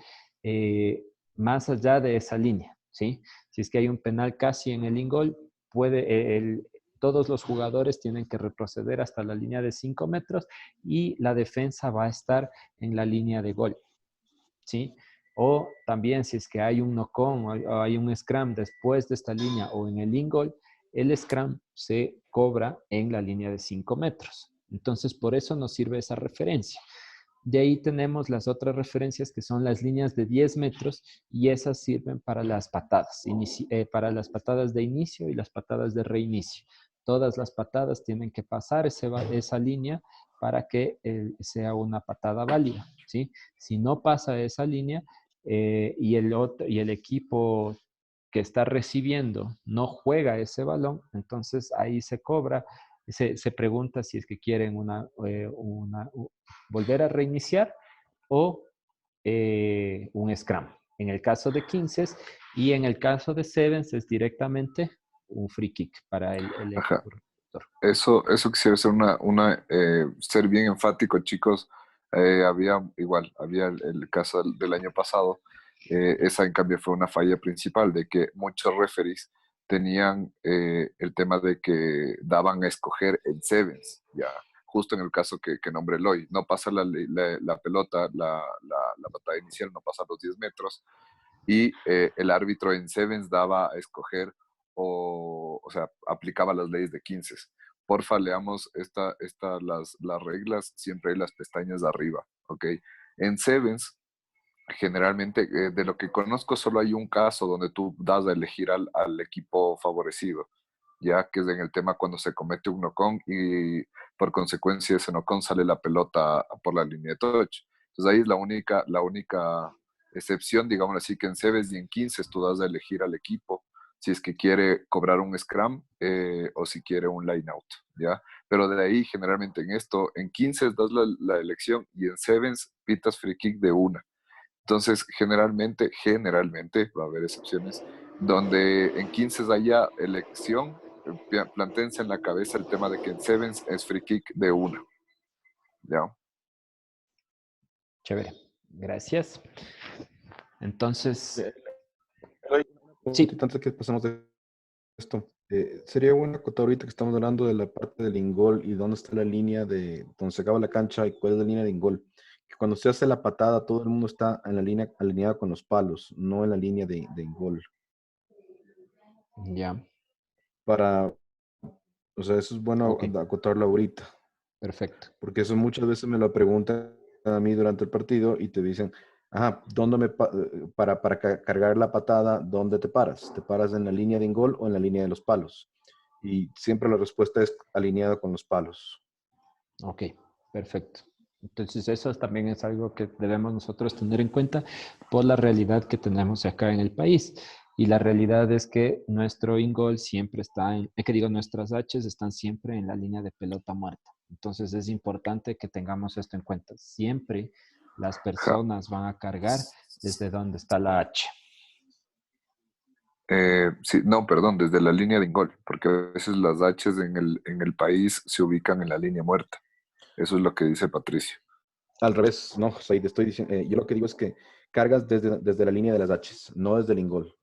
Speaker 1: más allá de esa línea, ¿sí? Si es que hay un penal casi en el in-goal, todos los jugadores tienen que retroceder hasta la línea de 5 metros y la defensa va a estar en la línea de gol, ¿sí? O también si es que hay un knock-on o hay un scrum después de esta línea o en el in-goal, el scrum se cobra en la línea de 5 metros. Entonces, por eso nos sirve esa referencia. De ahí tenemos las otras referencias que son las líneas de 10 metros y esas sirven para las patadas, para las patadas de inicio y las patadas de reinicio. Todas las patadas tienen que pasar esa línea para que sea una patada válida, ¿sí? Si no pasa esa línea y el equipo que está recibiendo no juega ese balón, entonces ahí se cobra. Se pregunta si es que quieren volver a reiniciar o un scrum. En el caso de 15 y en el caso de sevens es directamente un free kick para el
Speaker 6: Ajá.
Speaker 1: equipo receptor.
Speaker 6: Eso quisiera ser ser bien enfático, chicos. Había el caso del año pasado. Esa, en cambio, fue una falla principal de que muchos referees tenían el tema de que daban a escoger en sevens, ya, justo en el caso que nombré Eloy. No pasa la pelota, la patada inicial no pasa los 10 metros, y el árbitro en sevens daba a escoger o sea, aplicaba las leyes de 15. Porfa, leamos las reglas, siempre hay las pestañas de arriba, ¿ok? En sevens, generalmente, de lo que conozco, solo hay un caso donde tú das a elegir al equipo favorecido, ya que es en el tema cuando se comete un knock-on y por consecuencia de ese knock-on sale la pelota por la línea de touch. Entonces ahí es la única excepción, digamos así, que en sevens y en 15 tú das a elegir al equipo si es que quiere cobrar un scrum o si quiere un line out, ¿ya? Pero de ahí, generalmente en esto, en 15 das la elección y en sevens pitas free kick de una. Entonces, generalmente, va a haber excepciones, donde en 15 haya elección, plantéense en la cabeza el tema de que en sevens es free kick de una, ¿ya?
Speaker 1: Chévere. Gracias. Entonces,
Speaker 5: Sí.
Speaker 1: sí,
Speaker 5: Antes que pasemos de esto, sería bueno acotar ahorita que estamos hablando de la parte del ingol y dónde está la línea de donde se acaba la cancha y cuál es la línea de ingol. Que cuando se hace la patada, todo el mundo está en la línea alineado con los palos, no en la línea de ingol.
Speaker 1: ya,
Speaker 5: O sea, eso es bueno
Speaker 1: ok,
Speaker 5: acotarlo ahorita,
Speaker 1: perfecto.
Speaker 5: porque eso muchas veces me lo preguntan a mí durante el partido y te dicen, ajá, para cargar la patada, ¿dónde te paras? ¿Te paras en la línea de ingol o en la línea de los palos? Y siempre la respuesta es alineado con los palos.
Speaker 1: Ok, perfecto. Entonces eso también es algo que debemos nosotros tener en cuenta por la realidad que tenemos acá en el país. Y la realidad es que nuestro ingol siempre está nuestras H's están siempre en la línea de pelota muerta. Entonces es importante que tengamos esto en cuenta. Siempre las personas van a cargar desde donde está la H.
Speaker 6: Sí, no, perdón, desde la línea de ingol, porque a veces las H's en el país se ubican en la línea muerta. Eso es lo que dice Patricio.
Speaker 5: Al revés, no, José, te estoy diciendo, yo lo que digo es que cargas desde la línea de las H's, no desde el ingol.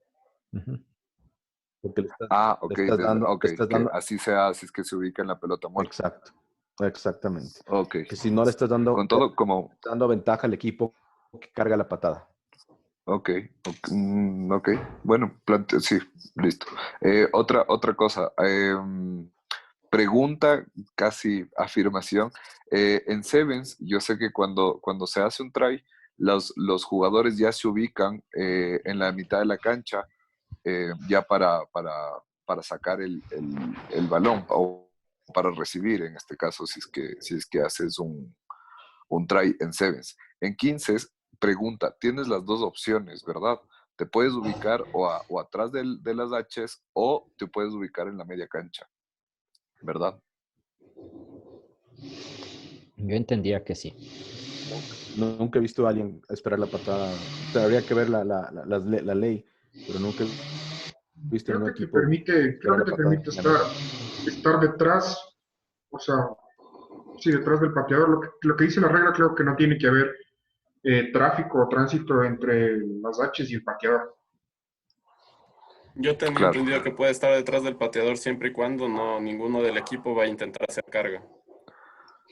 Speaker 1: Ujú.
Speaker 5: Porque
Speaker 6: Ok,
Speaker 5: le estás
Speaker 6: que
Speaker 5: dando,
Speaker 6: así sea, así es que se ubica en la pelota muerta.
Speaker 5: exacto, exactamente.
Speaker 6: Ok,
Speaker 5: Que si no le estás dando,
Speaker 6: con todo como,
Speaker 5: ventaja al equipo que carga la patada.
Speaker 6: ok, bueno, sí, listo. Otra cosa, pregunta, casi afirmación. En Sevens, yo sé que cuando se hace un try, los jugadores ya se ubican en la mitad de la cancha ya para sacar el balón o para recibir, en este caso, si es que haces un try en sevens. En 15, pregunta, tienes las dos opciones, ¿verdad? Te puedes ubicar o atrás de las H's o te puedes ubicar en la media cancha, ¿verdad?
Speaker 1: Yo entendía que sí.
Speaker 5: Nunca he visto a alguien esperar la patada. O sea, habría que ver la ley, pero nunca he visto en
Speaker 10: Creo
Speaker 5: un
Speaker 10: que te
Speaker 5: equipo
Speaker 10: permite, creo
Speaker 5: esperar
Speaker 10: que
Speaker 5: la
Speaker 10: te
Speaker 5: patada
Speaker 10: permite
Speaker 5: en la media.
Speaker 10: estar detrás, o sea, sí, detrás del pateador. Lo que dice la regla, creo que no tiene que haber tráfico o tránsito entre las H's y el pateador.
Speaker 2: Yo tenía
Speaker 6: Claro.
Speaker 2: entendido que puede estar detrás del pateador siempre y cuando ninguno del equipo va a intentar hacer carga.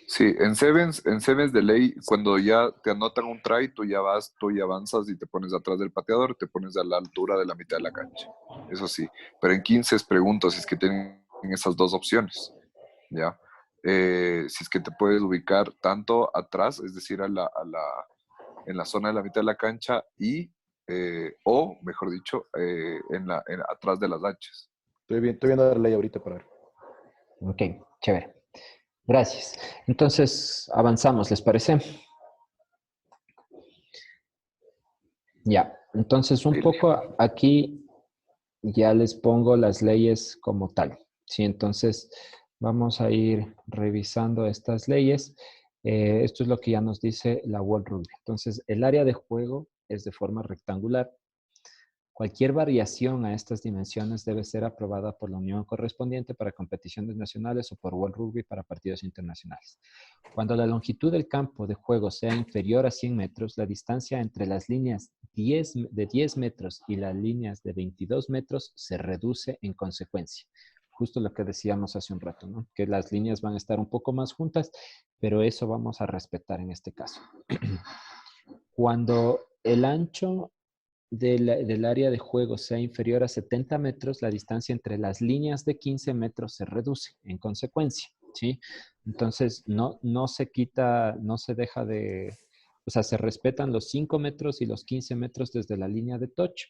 Speaker 6: Sí, en sevens de ley, cuando ya te anotan un try, tú ya avanzas y te pones atrás del pateador, te pones a la altura de la mitad de la cancha. Eso sí. Pero en 15 pregunto si es que tienen esas dos opciones, ¿ya? Si es que te puedes ubicar tanto atrás, es decir, en la zona de la mitad de la cancha o, mejor dicho, atrás de las H's.
Speaker 5: Estoy viendo la ley ahorita para ver.
Speaker 1: Ok, chévere. Gracias. Entonces, avanzamos, ¿les parece? Ya, entonces un poco aquí ya les pongo las leyes como tal. Sí, entonces vamos a ir revisando estas leyes. Esto es lo que ya nos dice la World Rugby. Entonces, el área de juego es de forma rectangular. Cualquier variación a estas dimensiones debe ser aprobada por la unión correspondiente para competiciones nacionales o por World Rugby para partidos internacionales. Cuando la longitud del campo de juego sea inferior a 100 metros, la distancia entre las líneas de 10 metros y las líneas de 22 metros se reduce en consecuencia. Justo lo que decíamos hace un rato, ¿no? Que las líneas van a estar un poco más juntas, pero eso vamos a respetar en este caso. Cuando el ancho del área de juego sea inferior a 70 metros, la distancia entre las líneas de 15 metros se reduce en consecuencia, ¿sí? Entonces, no se quita, no se deja de, o sea, se respetan los 5 metros y los 15 metros desde la línea de touch,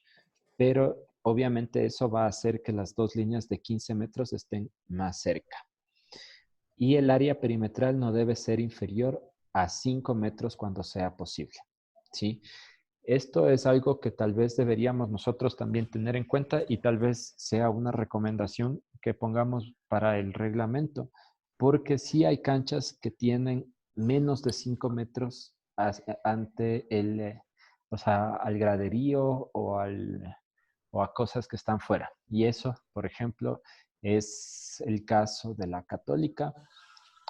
Speaker 1: pero obviamente eso va a hacer que las dos líneas de 15 metros estén más cerca. Y el área perimetral no debe ser inferior a 5 metros cuando sea posible, ¿sí? Esto es algo que tal vez deberíamos nosotros también tener en cuenta y tal vez sea una recomendación que pongamos para el reglamento, porque sí hay canchas que tienen menos de 5 metros ante el, o sea, al graderío o a cosas que están fuera. Y eso, por ejemplo, es el caso de la Católica,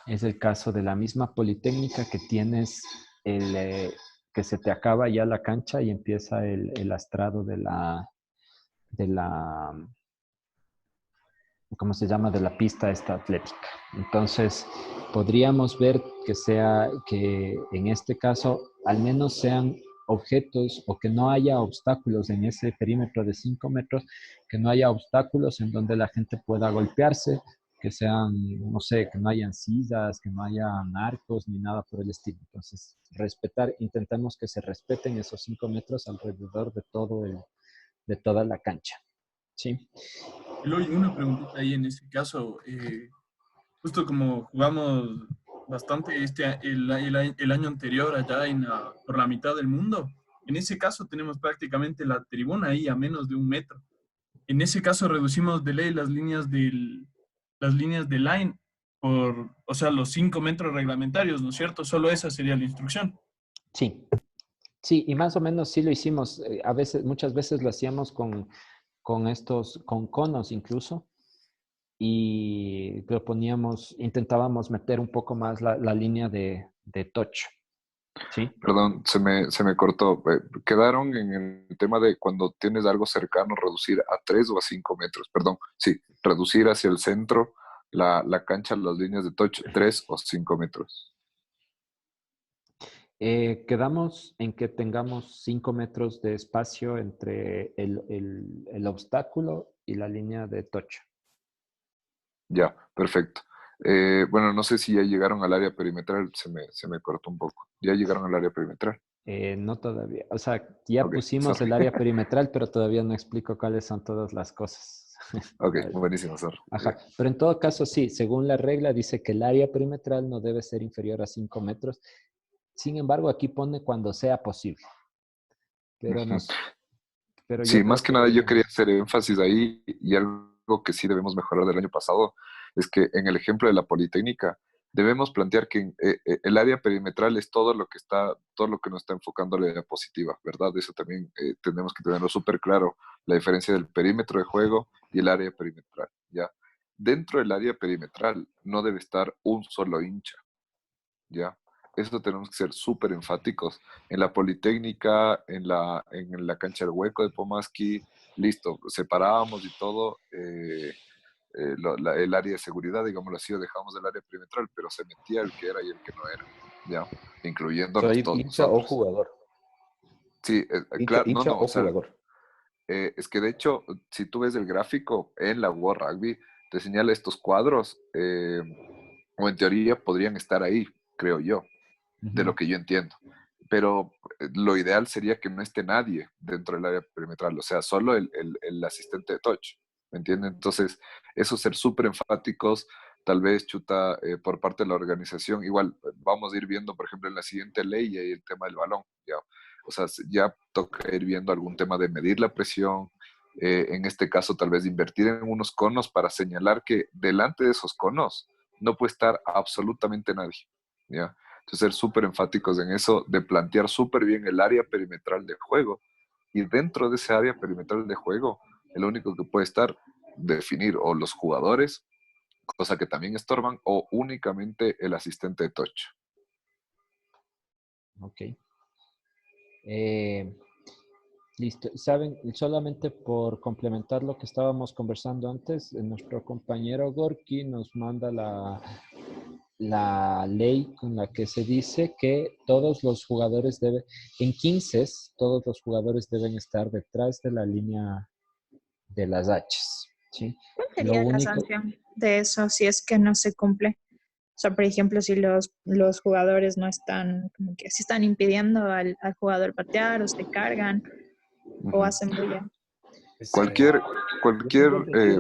Speaker 1: es el caso de la misma Politécnica que tienes que se te acaba ya la cancha y empieza el astrado de la, ¿cómo se llama? De la pista esta atlética. Entonces, podríamos ver que en este caso al menos sean objetos o que no haya obstáculos en ese perímetro de 5 metros, que no haya obstáculos en donde la gente pueda golpearse, que sean, no sé, que no hayan sillas, que no hayan arcos ni nada por el estilo. Entonces, intentamos que se respeten esos 5 metros alrededor de toda la cancha. ¿Sí?
Speaker 9: Eloy, una preguntita ahí en este caso. Justo como jugamos bastante el año anterior allá por la mitad del mundo, en ese caso tenemos prácticamente la tribuna ahí a menos de 1 metro. En ese caso reducimos de ley las líneas de line o sea, los 5 metros reglamentarios, ¿no es cierto? Solo esa sería la instrucción.
Speaker 1: Sí, sí, y más o menos sí lo hicimos. Muchas veces lo hacíamos con conos incluso, y intentábamos meter un poco más la línea de touch. ¿Sí?
Speaker 6: Perdón, se me cortó. Quedaron en el tema de cuando tienes algo cercano, reducir a 3 o a 5 metros. Perdón, sí, reducir hacia el centro la cancha, las líneas de touch, 3 o 5 metros.
Speaker 1: Quedamos en que tengamos 5 metros de espacio entre el obstáculo y la línea de touch.
Speaker 6: Ya, perfecto. Bueno, no sé si ya llegaron al área perimetral, se me cortó un poco. ¿Ya llegaron al área perimetral?
Speaker 1: No todavía. O sea, ya
Speaker 6: Ok,
Speaker 1: pusimos
Speaker 6: sorry.
Speaker 1: el área perimetral, pero todavía no explico cuáles son todas las cosas.
Speaker 6: Ok, buenísimo, sorry.
Speaker 1: Ajá. Pero en todo caso, sí, según la regla dice que el área perimetral no debe ser inferior a 5 metros. Sin embargo, aquí pone cuando sea posible. Pero
Speaker 6: Sí,
Speaker 1: yo
Speaker 6: más
Speaker 1: creo
Speaker 6: que nada yo
Speaker 1: que
Speaker 6: quería hacer énfasis ahí y algo que sí debemos mejorar del año pasado es que en el ejemplo de la Politécnica debemos plantear que el área perimetral es todo lo que todo lo que nos está enfocando la diapositiva, ¿verdad? Eso también tenemos que tenerlo súper claro, la diferencia del perímetro de juego y el área perimetral, ¿ya? Dentro del área perimetral no debe estar un solo hincha, ¿ya? Eso tenemos que ser súper enfáticos. En la Politécnica, en la cancha del Hueco de Pomaski, listo, separábamos y todo el área de seguridad, digámoslo así, o dejamos el área perimetral, pero se metía el que era y el que no era, ¿ya? Incluyéndonos
Speaker 11: ¿Soy
Speaker 6: todos
Speaker 11: hincha o
Speaker 6: nosotros.
Speaker 11: jugador?
Speaker 6: Sí, claro, no,
Speaker 11: ¿Hincha
Speaker 6: no, o
Speaker 11: o
Speaker 6: sea,
Speaker 11: jugador?
Speaker 6: es que de hecho, si tú ves el gráfico en la World Rugby, te señala estos cuadros, o en teoría podrían estar ahí, creo yo, de lo que yo entiendo. Pero lo ideal sería que no esté nadie dentro del área perimetral, o sea, solo el asistente de touch, ¿me entienden? Entonces, eso ser súper enfáticos, tal vez, Chuta, por parte de la organización, igual vamos a ir viendo, por ejemplo, en la siguiente ley y el tema del balón, ¿ya? O sea, ya toca ir viendo algún tema de medir la presión, en este caso tal vez invertir en unos conos para señalar que delante de esos conos no puede estar absolutamente nadie, ¿ya? Entonces, ser súper enfáticos en eso, de plantear súper bien el área perimetral de juego y dentro de ese área perimetral de juego, el único que puede estar, definir o los jugadores, cosa que también estorban, o únicamente el asistente de touch.
Speaker 1: Ok. Listo. Saben, solamente por complementar lo que estábamos conversando antes, nuestro compañero Gorky nos manda la ley con la que se dice que todos los jugadores deben, en 15, todos los jugadores deben estar detrás de la línea de las H's, ¿sí?
Speaker 11: ¿Cuál
Speaker 1: Lo
Speaker 11: sería la
Speaker 1: único,
Speaker 11: sanción de eso si es que no se cumple? O sea, por ejemplo, si los jugadores no están, como que si están impidiendo al jugador patear o se cargan o hacen bulla.
Speaker 6: Cualquier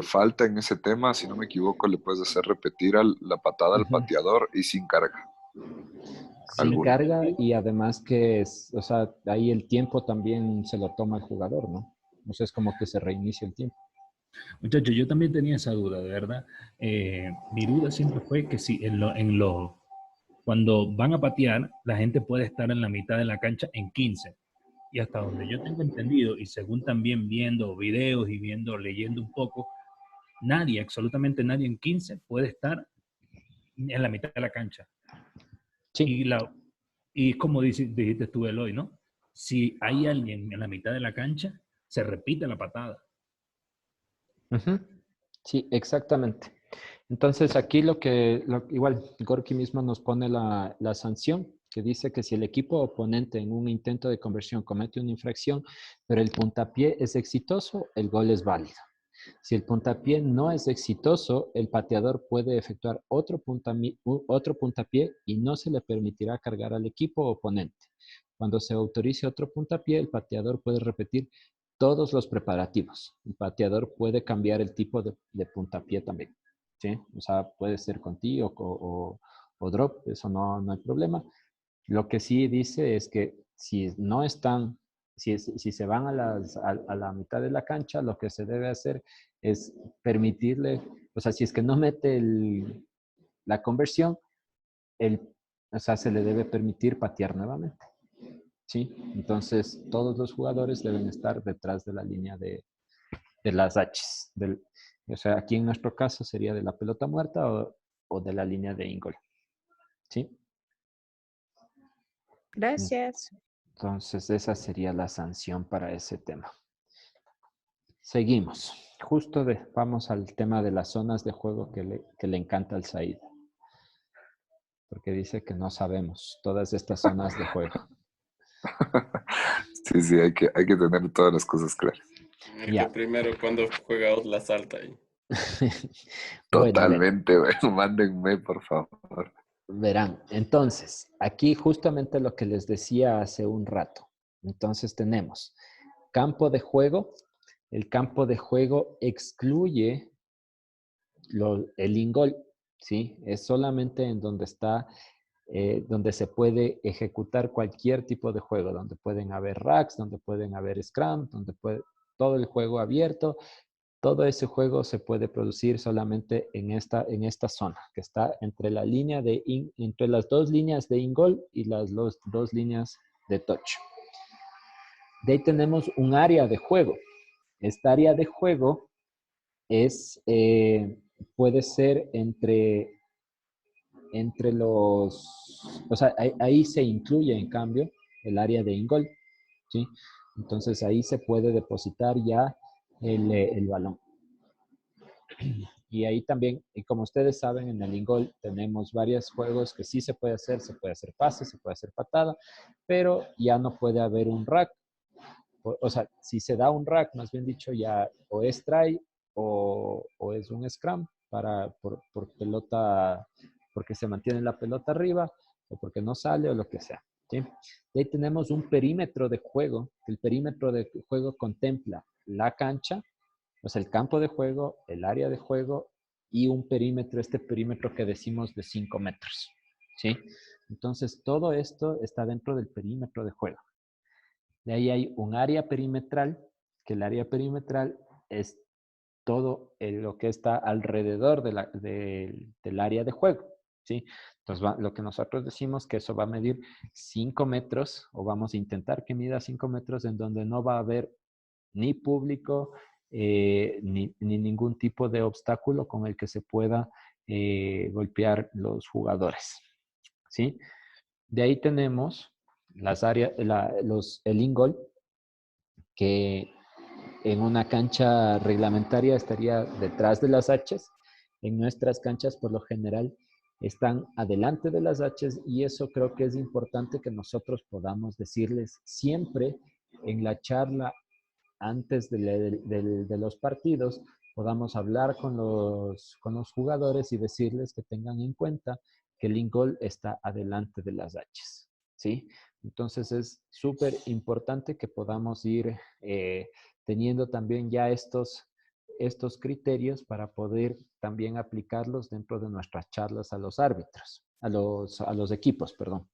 Speaker 6: falta en ese tema, si no me equivoco, le puedes hacer repetir la patada al pateador y sin carga.
Speaker 1: sin
Speaker 6: alguna.
Speaker 1: carga y además que es, o sea, ahí el tiempo también se lo toma el jugador, ¿no? O sea, es como que se reinicia el tiempo.
Speaker 4: Muchachos, yo también tenía esa duda, de verdad. Mi duda siempre fue que si cuando van a patear, la gente puede estar en la mitad de la cancha en 15. Y hasta donde yo tengo entendido, y según también viendo videos y leyendo un poco, nadie, absolutamente nadie en 15 puede estar en la mitad de la cancha.
Speaker 1: Sí.
Speaker 4: Y como dijiste tú, Eloy, ¿no? Si hay alguien en la mitad de la cancha, se repite la patada.
Speaker 1: Uh-huh. Sí, exactamente. Entonces aquí igual Gorky mismo nos pone la sanción, que dice que si el equipo oponente en un intento de conversión comete una infracción, pero el puntapié es exitoso, el gol es válido. Si el puntapié no es exitoso, el pateador puede efectuar otro puntapié y no se le permitirá cargar al equipo oponente. Cuando se autorice otro puntapié, el pateador puede repetir todos los preparativos. El pateador puede cambiar el tipo de puntapié también, ¿sí? O sea, puede ser con tee o drop, eso no hay problema. Lo que sí dice es que si no están, si se van a la mitad de la cancha, lo que se debe hacer es permitirle, o sea, si es que no mete la conversión, o sea, se le debe permitir patear nuevamente. ¿Sí? Entonces, todos los jugadores deben estar detrás de la línea de las H's. O sea, aquí en nuestro caso sería de la pelota muerta o de la línea de in-goal. ¿Sí?
Speaker 11: Gracias.
Speaker 1: Entonces, esa sería la sanción para ese tema. Seguimos. Vamos al tema de las zonas de juego que le encanta al Said. Porque dice que no sabemos todas estas zonas de juego.
Speaker 6: Sí, hay que tener todas las cosas claras.
Speaker 2: El que primero cuando juega la salta ahí.
Speaker 6: Totalmente, bueno, mándenme, por favor.
Speaker 1: Verán, entonces, aquí justamente lo que les decía hace un rato. Entonces tenemos campo de juego. El campo de juego excluye el in-goal, ¿sí? Es solamente en donde está, donde se puede ejecutar cualquier tipo de juego, donde pueden haber racks, donde pueden haber scrum, todo el juego abierto. Todo ese juego se puede producir solamente en esta zona, que está entre entre las dos líneas de in-goal y las dos líneas de touch. De ahí tenemos un área de juego. Esta área de juego puede ser entre los, o sea, ahí se incluye en cambio el área de in-goal, ¿sí? Entonces ahí se puede depositar ya el balón. Y ahí también, y como ustedes saben, en el in-goal tenemos varios juegos que sí se puede hacer pase, se puede hacer patada, pero ya no puede haber un rack. O sea, si se da un rack, más bien dicho, ya o es try o es un scrum por pelota, porque se mantiene la pelota arriba o porque no sale o lo que sea. ¿Sí? De ahí tenemos un perímetro de juego. El perímetro de juego contempla la cancha, o sea, el campo de juego, el área de juego y un perímetro, este perímetro que decimos de 5 metros. ¿Sí? Entonces, todo esto está dentro del perímetro de juego. De ahí hay un área perimetral, que el área perimetral es todo lo que está alrededor del área de juego. ¿sí? Entonces, lo que nosotros decimos que eso va a medir 5 metros, o vamos a intentar que mida 5 metros, en donde no va a haber ni público, ni ningún tipo de obstáculo con el que se pueda golpear los jugadores, ¿sí? De ahí tenemos las áreas, el in-goal, que en una cancha reglamentaria estaría detrás de las H's. En nuestras canchas, por lo general, están adelante de las H's, y eso creo que es importante que nosotros podamos decirles siempre en la charla antes de los partidos, podamos hablar con los jugadores y decirles que tengan en cuenta que el in-goal está adelante de las H's, ¿sí? Entonces es súper importante que podamos ir teniendo también ya estos criterios para poder también aplicarlos dentro de nuestras charlas a los árbitros, a los equipos, perdón.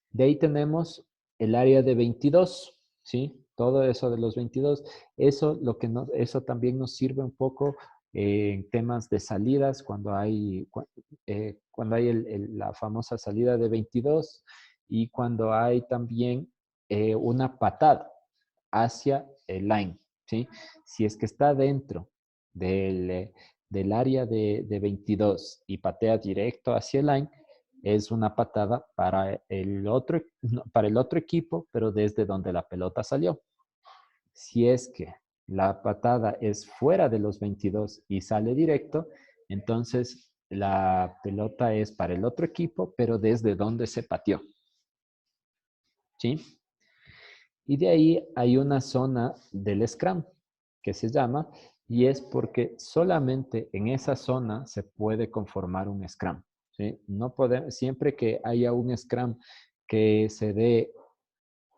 Speaker 1: De ahí tenemos el área de 22, ¿sí? Todo eso de los 22, eso también nos sirve un poco en temas de salidas, cuando hay la famosa salida de 22, y cuando hay también una patada hacia el line, ¿sí? Si es que está dentro del área de 22 y patea directo hacia el line, es una patada para el otro equipo, pero desde donde la pelota salió. Si es que la patada es fuera de los 22 y sale directo, entonces la pelota es para el otro equipo, pero desde donde se pateó, ¿sí? Y de ahí hay una zona del scrum que se llama, y es porque solamente en esa zona se puede conformar un scrum, ¿sí? No podemos, siempre que haya un scrum que se dé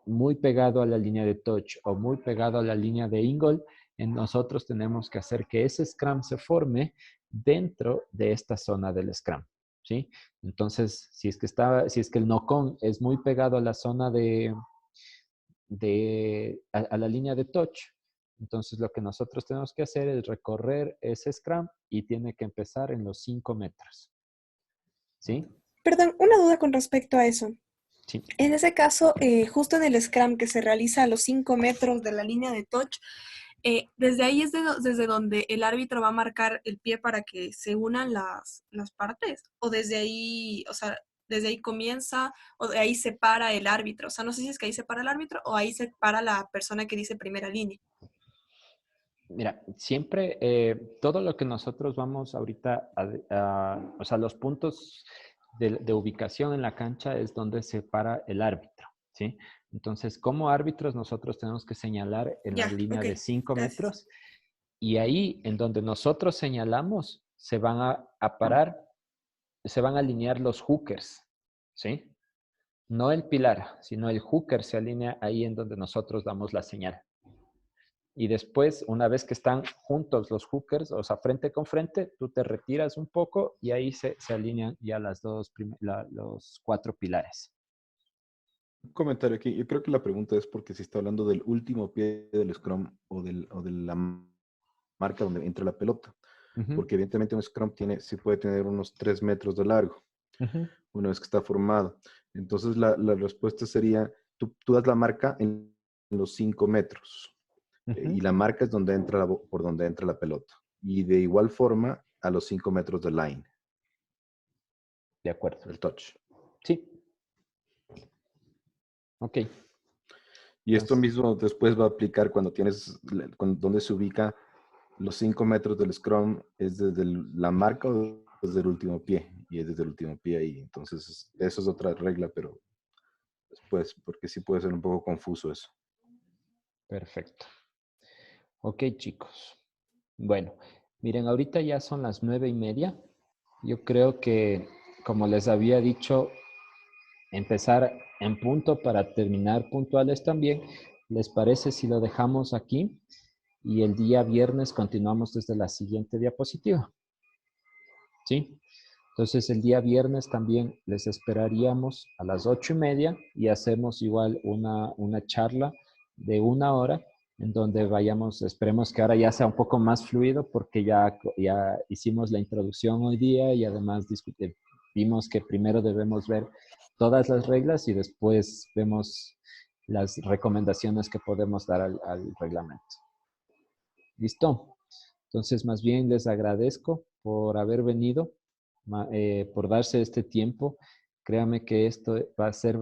Speaker 1: muy pegado a la línea de touch o muy pegado a la línea de in-goal, nosotros tenemos que hacer que ese scrum se forme dentro de esta zona del scrum, ¿sí? Entonces, si es que el knock-on es muy pegado a la zona a la línea de touch, entonces lo que nosotros tenemos que hacer es recorrer ese scrum y tiene que empezar en los 5 metros, ¿sí?
Speaker 3: Perdón, una duda con respecto a eso.
Speaker 1: Sí.
Speaker 3: En ese caso, justo en el scrum que se realiza a los 5 metros de la línea de touch, desde ahí es desde donde el árbitro va a marcar el pie para que se unan las partes, o desde ahí, o sea, desde ahí comienza, o de ahí se para el árbitro. O sea, no sé si es que ahí se para el árbitro o ahí se para la persona que dice primera línea.
Speaker 1: Mira, siempre todo lo que nosotros vamos ahorita o sea, los puntos de ubicación en la cancha es donde se para el árbitro, ¿sí? Entonces, como árbitros, nosotros tenemos que señalar en la línea de 5 metros, y ahí, en donde nosotros señalamos, se van a parar, se van a alinear los hookers, ¿sí? No el pilar, sino el hooker se alinea ahí en donde nosotros damos la señal. Y después, una vez que están juntos los hookers, o sea, frente con frente, tú te retiras un poco y ahí se alinean ya los 4 pilares.
Speaker 5: Un comentario aquí. Yo creo que la pregunta es porque si está hablando del último pie del scrum o de la marca donde entra la pelota. Porque evidentemente un scrum sí puede tener unos 3 metros de largo, una vez que está formado. Entonces la respuesta sería, tú das la marca en los 5 metros. Y la marca es donde por donde entra la pelota. Y de igual forma a los 5 metros de line.
Speaker 1: De acuerdo.
Speaker 5: El touch.
Speaker 1: Sí. Ok.
Speaker 5: Y esto mismo después va a aplicar cuando donde se ubica los 5 metros del scrum, es desde la marca o desde el último pie. Y es desde el último pie ahí. Entonces, eso es otra regla, pero después, porque sí puede ser un poco confuso eso.
Speaker 1: Perfecto. Ok, chicos. Bueno, miren, ahorita ya son las 9:30. Yo creo que, como les había dicho, empezar en punto para terminar puntuales también. ¿Les parece si lo dejamos aquí? Y el día viernes continuamos desde la siguiente diapositiva. ¿Sí? Entonces, el día viernes también les esperaríamos a las 8:30 y hacemos igual una charla de 1 hora en donde esperemos que ahora ya sea un poco más fluido porque ya hicimos la introducción hoy día y además vimos que primero debemos ver todas las reglas y después vemos las recomendaciones que podemos dar al reglamento. ¿Listo? Entonces, más bien les agradezco por haber venido, por darse este tiempo. Créame que esto va a ser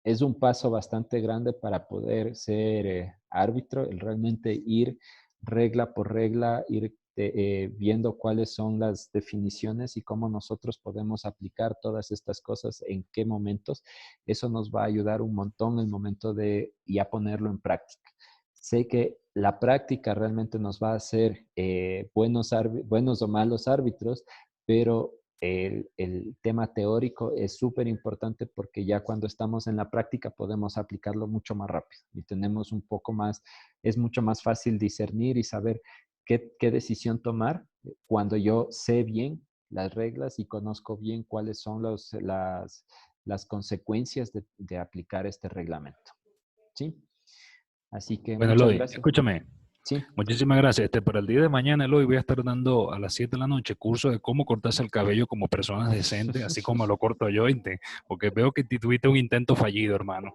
Speaker 1: es un paso bastante grande para poder ser árbitro, el realmente ir regla por regla, ir viendo cuáles son las definiciones y cómo nosotros podemos aplicar todas estas cosas, en qué momentos. Eso nos va a ayudar un montón el momento de ya ponerlo en práctica. Sé que la práctica realmente nos va a hacer buenos o malos árbitros, pero el tema teórico es súper importante porque ya cuando estamos en la práctica podemos aplicarlo mucho más rápido y tenemos un poco más, es mucho más fácil discernir y saber qué decisión tomar cuando yo sé bien las reglas y conozco bien cuáles son las consecuencias de aplicar este reglamento. ¿Sí? Así que
Speaker 4: Bueno,
Speaker 1: muchas
Speaker 4: Eloy,
Speaker 1: gracias.
Speaker 4: escúchame.
Speaker 1: Sí.
Speaker 4: Muchísimas gracias. Para el día de mañana, Eloy, voy a estar dando a las 7 de la noche curso de cómo cortarse el cabello como personas decentes, así como lo corto yo, porque veo que tuviste un intento fallido, hermano.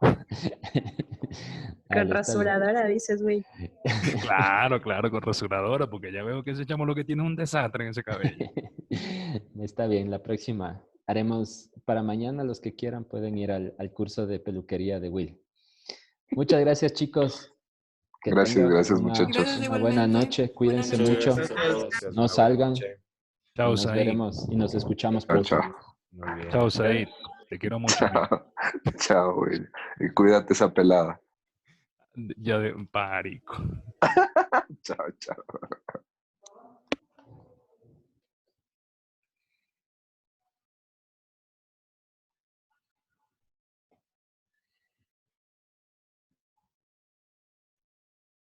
Speaker 11: Con rasuradora, dices, güey.
Speaker 4: Claro, con rasuradora, porque ya veo que ese chamo lo que tiene es un desastre en ese cabello.
Speaker 1: Está bien, la próxima haremos, para mañana los que quieran pueden ir al curso de peluquería de Will. Muchas gracias, chicos. Que
Speaker 6: Gracias, muchachos.
Speaker 3: Gracias,
Speaker 1: una buena
Speaker 3: igualmente.
Speaker 1: noche, cuídense
Speaker 3: Buenas
Speaker 1: mucho,
Speaker 3: noches.
Speaker 5: Gracias,
Speaker 1: no
Speaker 5: una buena
Speaker 1: salgan,
Speaker 5: noche.
Speaker 4: Chao,
Speaker 1: y nos
Speaker 4: Said.
Speaker 1: veremos y nos escuchamos
Speaker 6: Chao,
Speaker 1: pronto.
Speaker 6: chao.
Speaker 5: Muy bien.
Speaker 4: Chao, Said. Te quiero mucho, amigo.
Speaker 6: Chao, güey. Y cuídate esa pelada.
Speaker 4: Ya de parico.
Speaker 6: Chao, chao.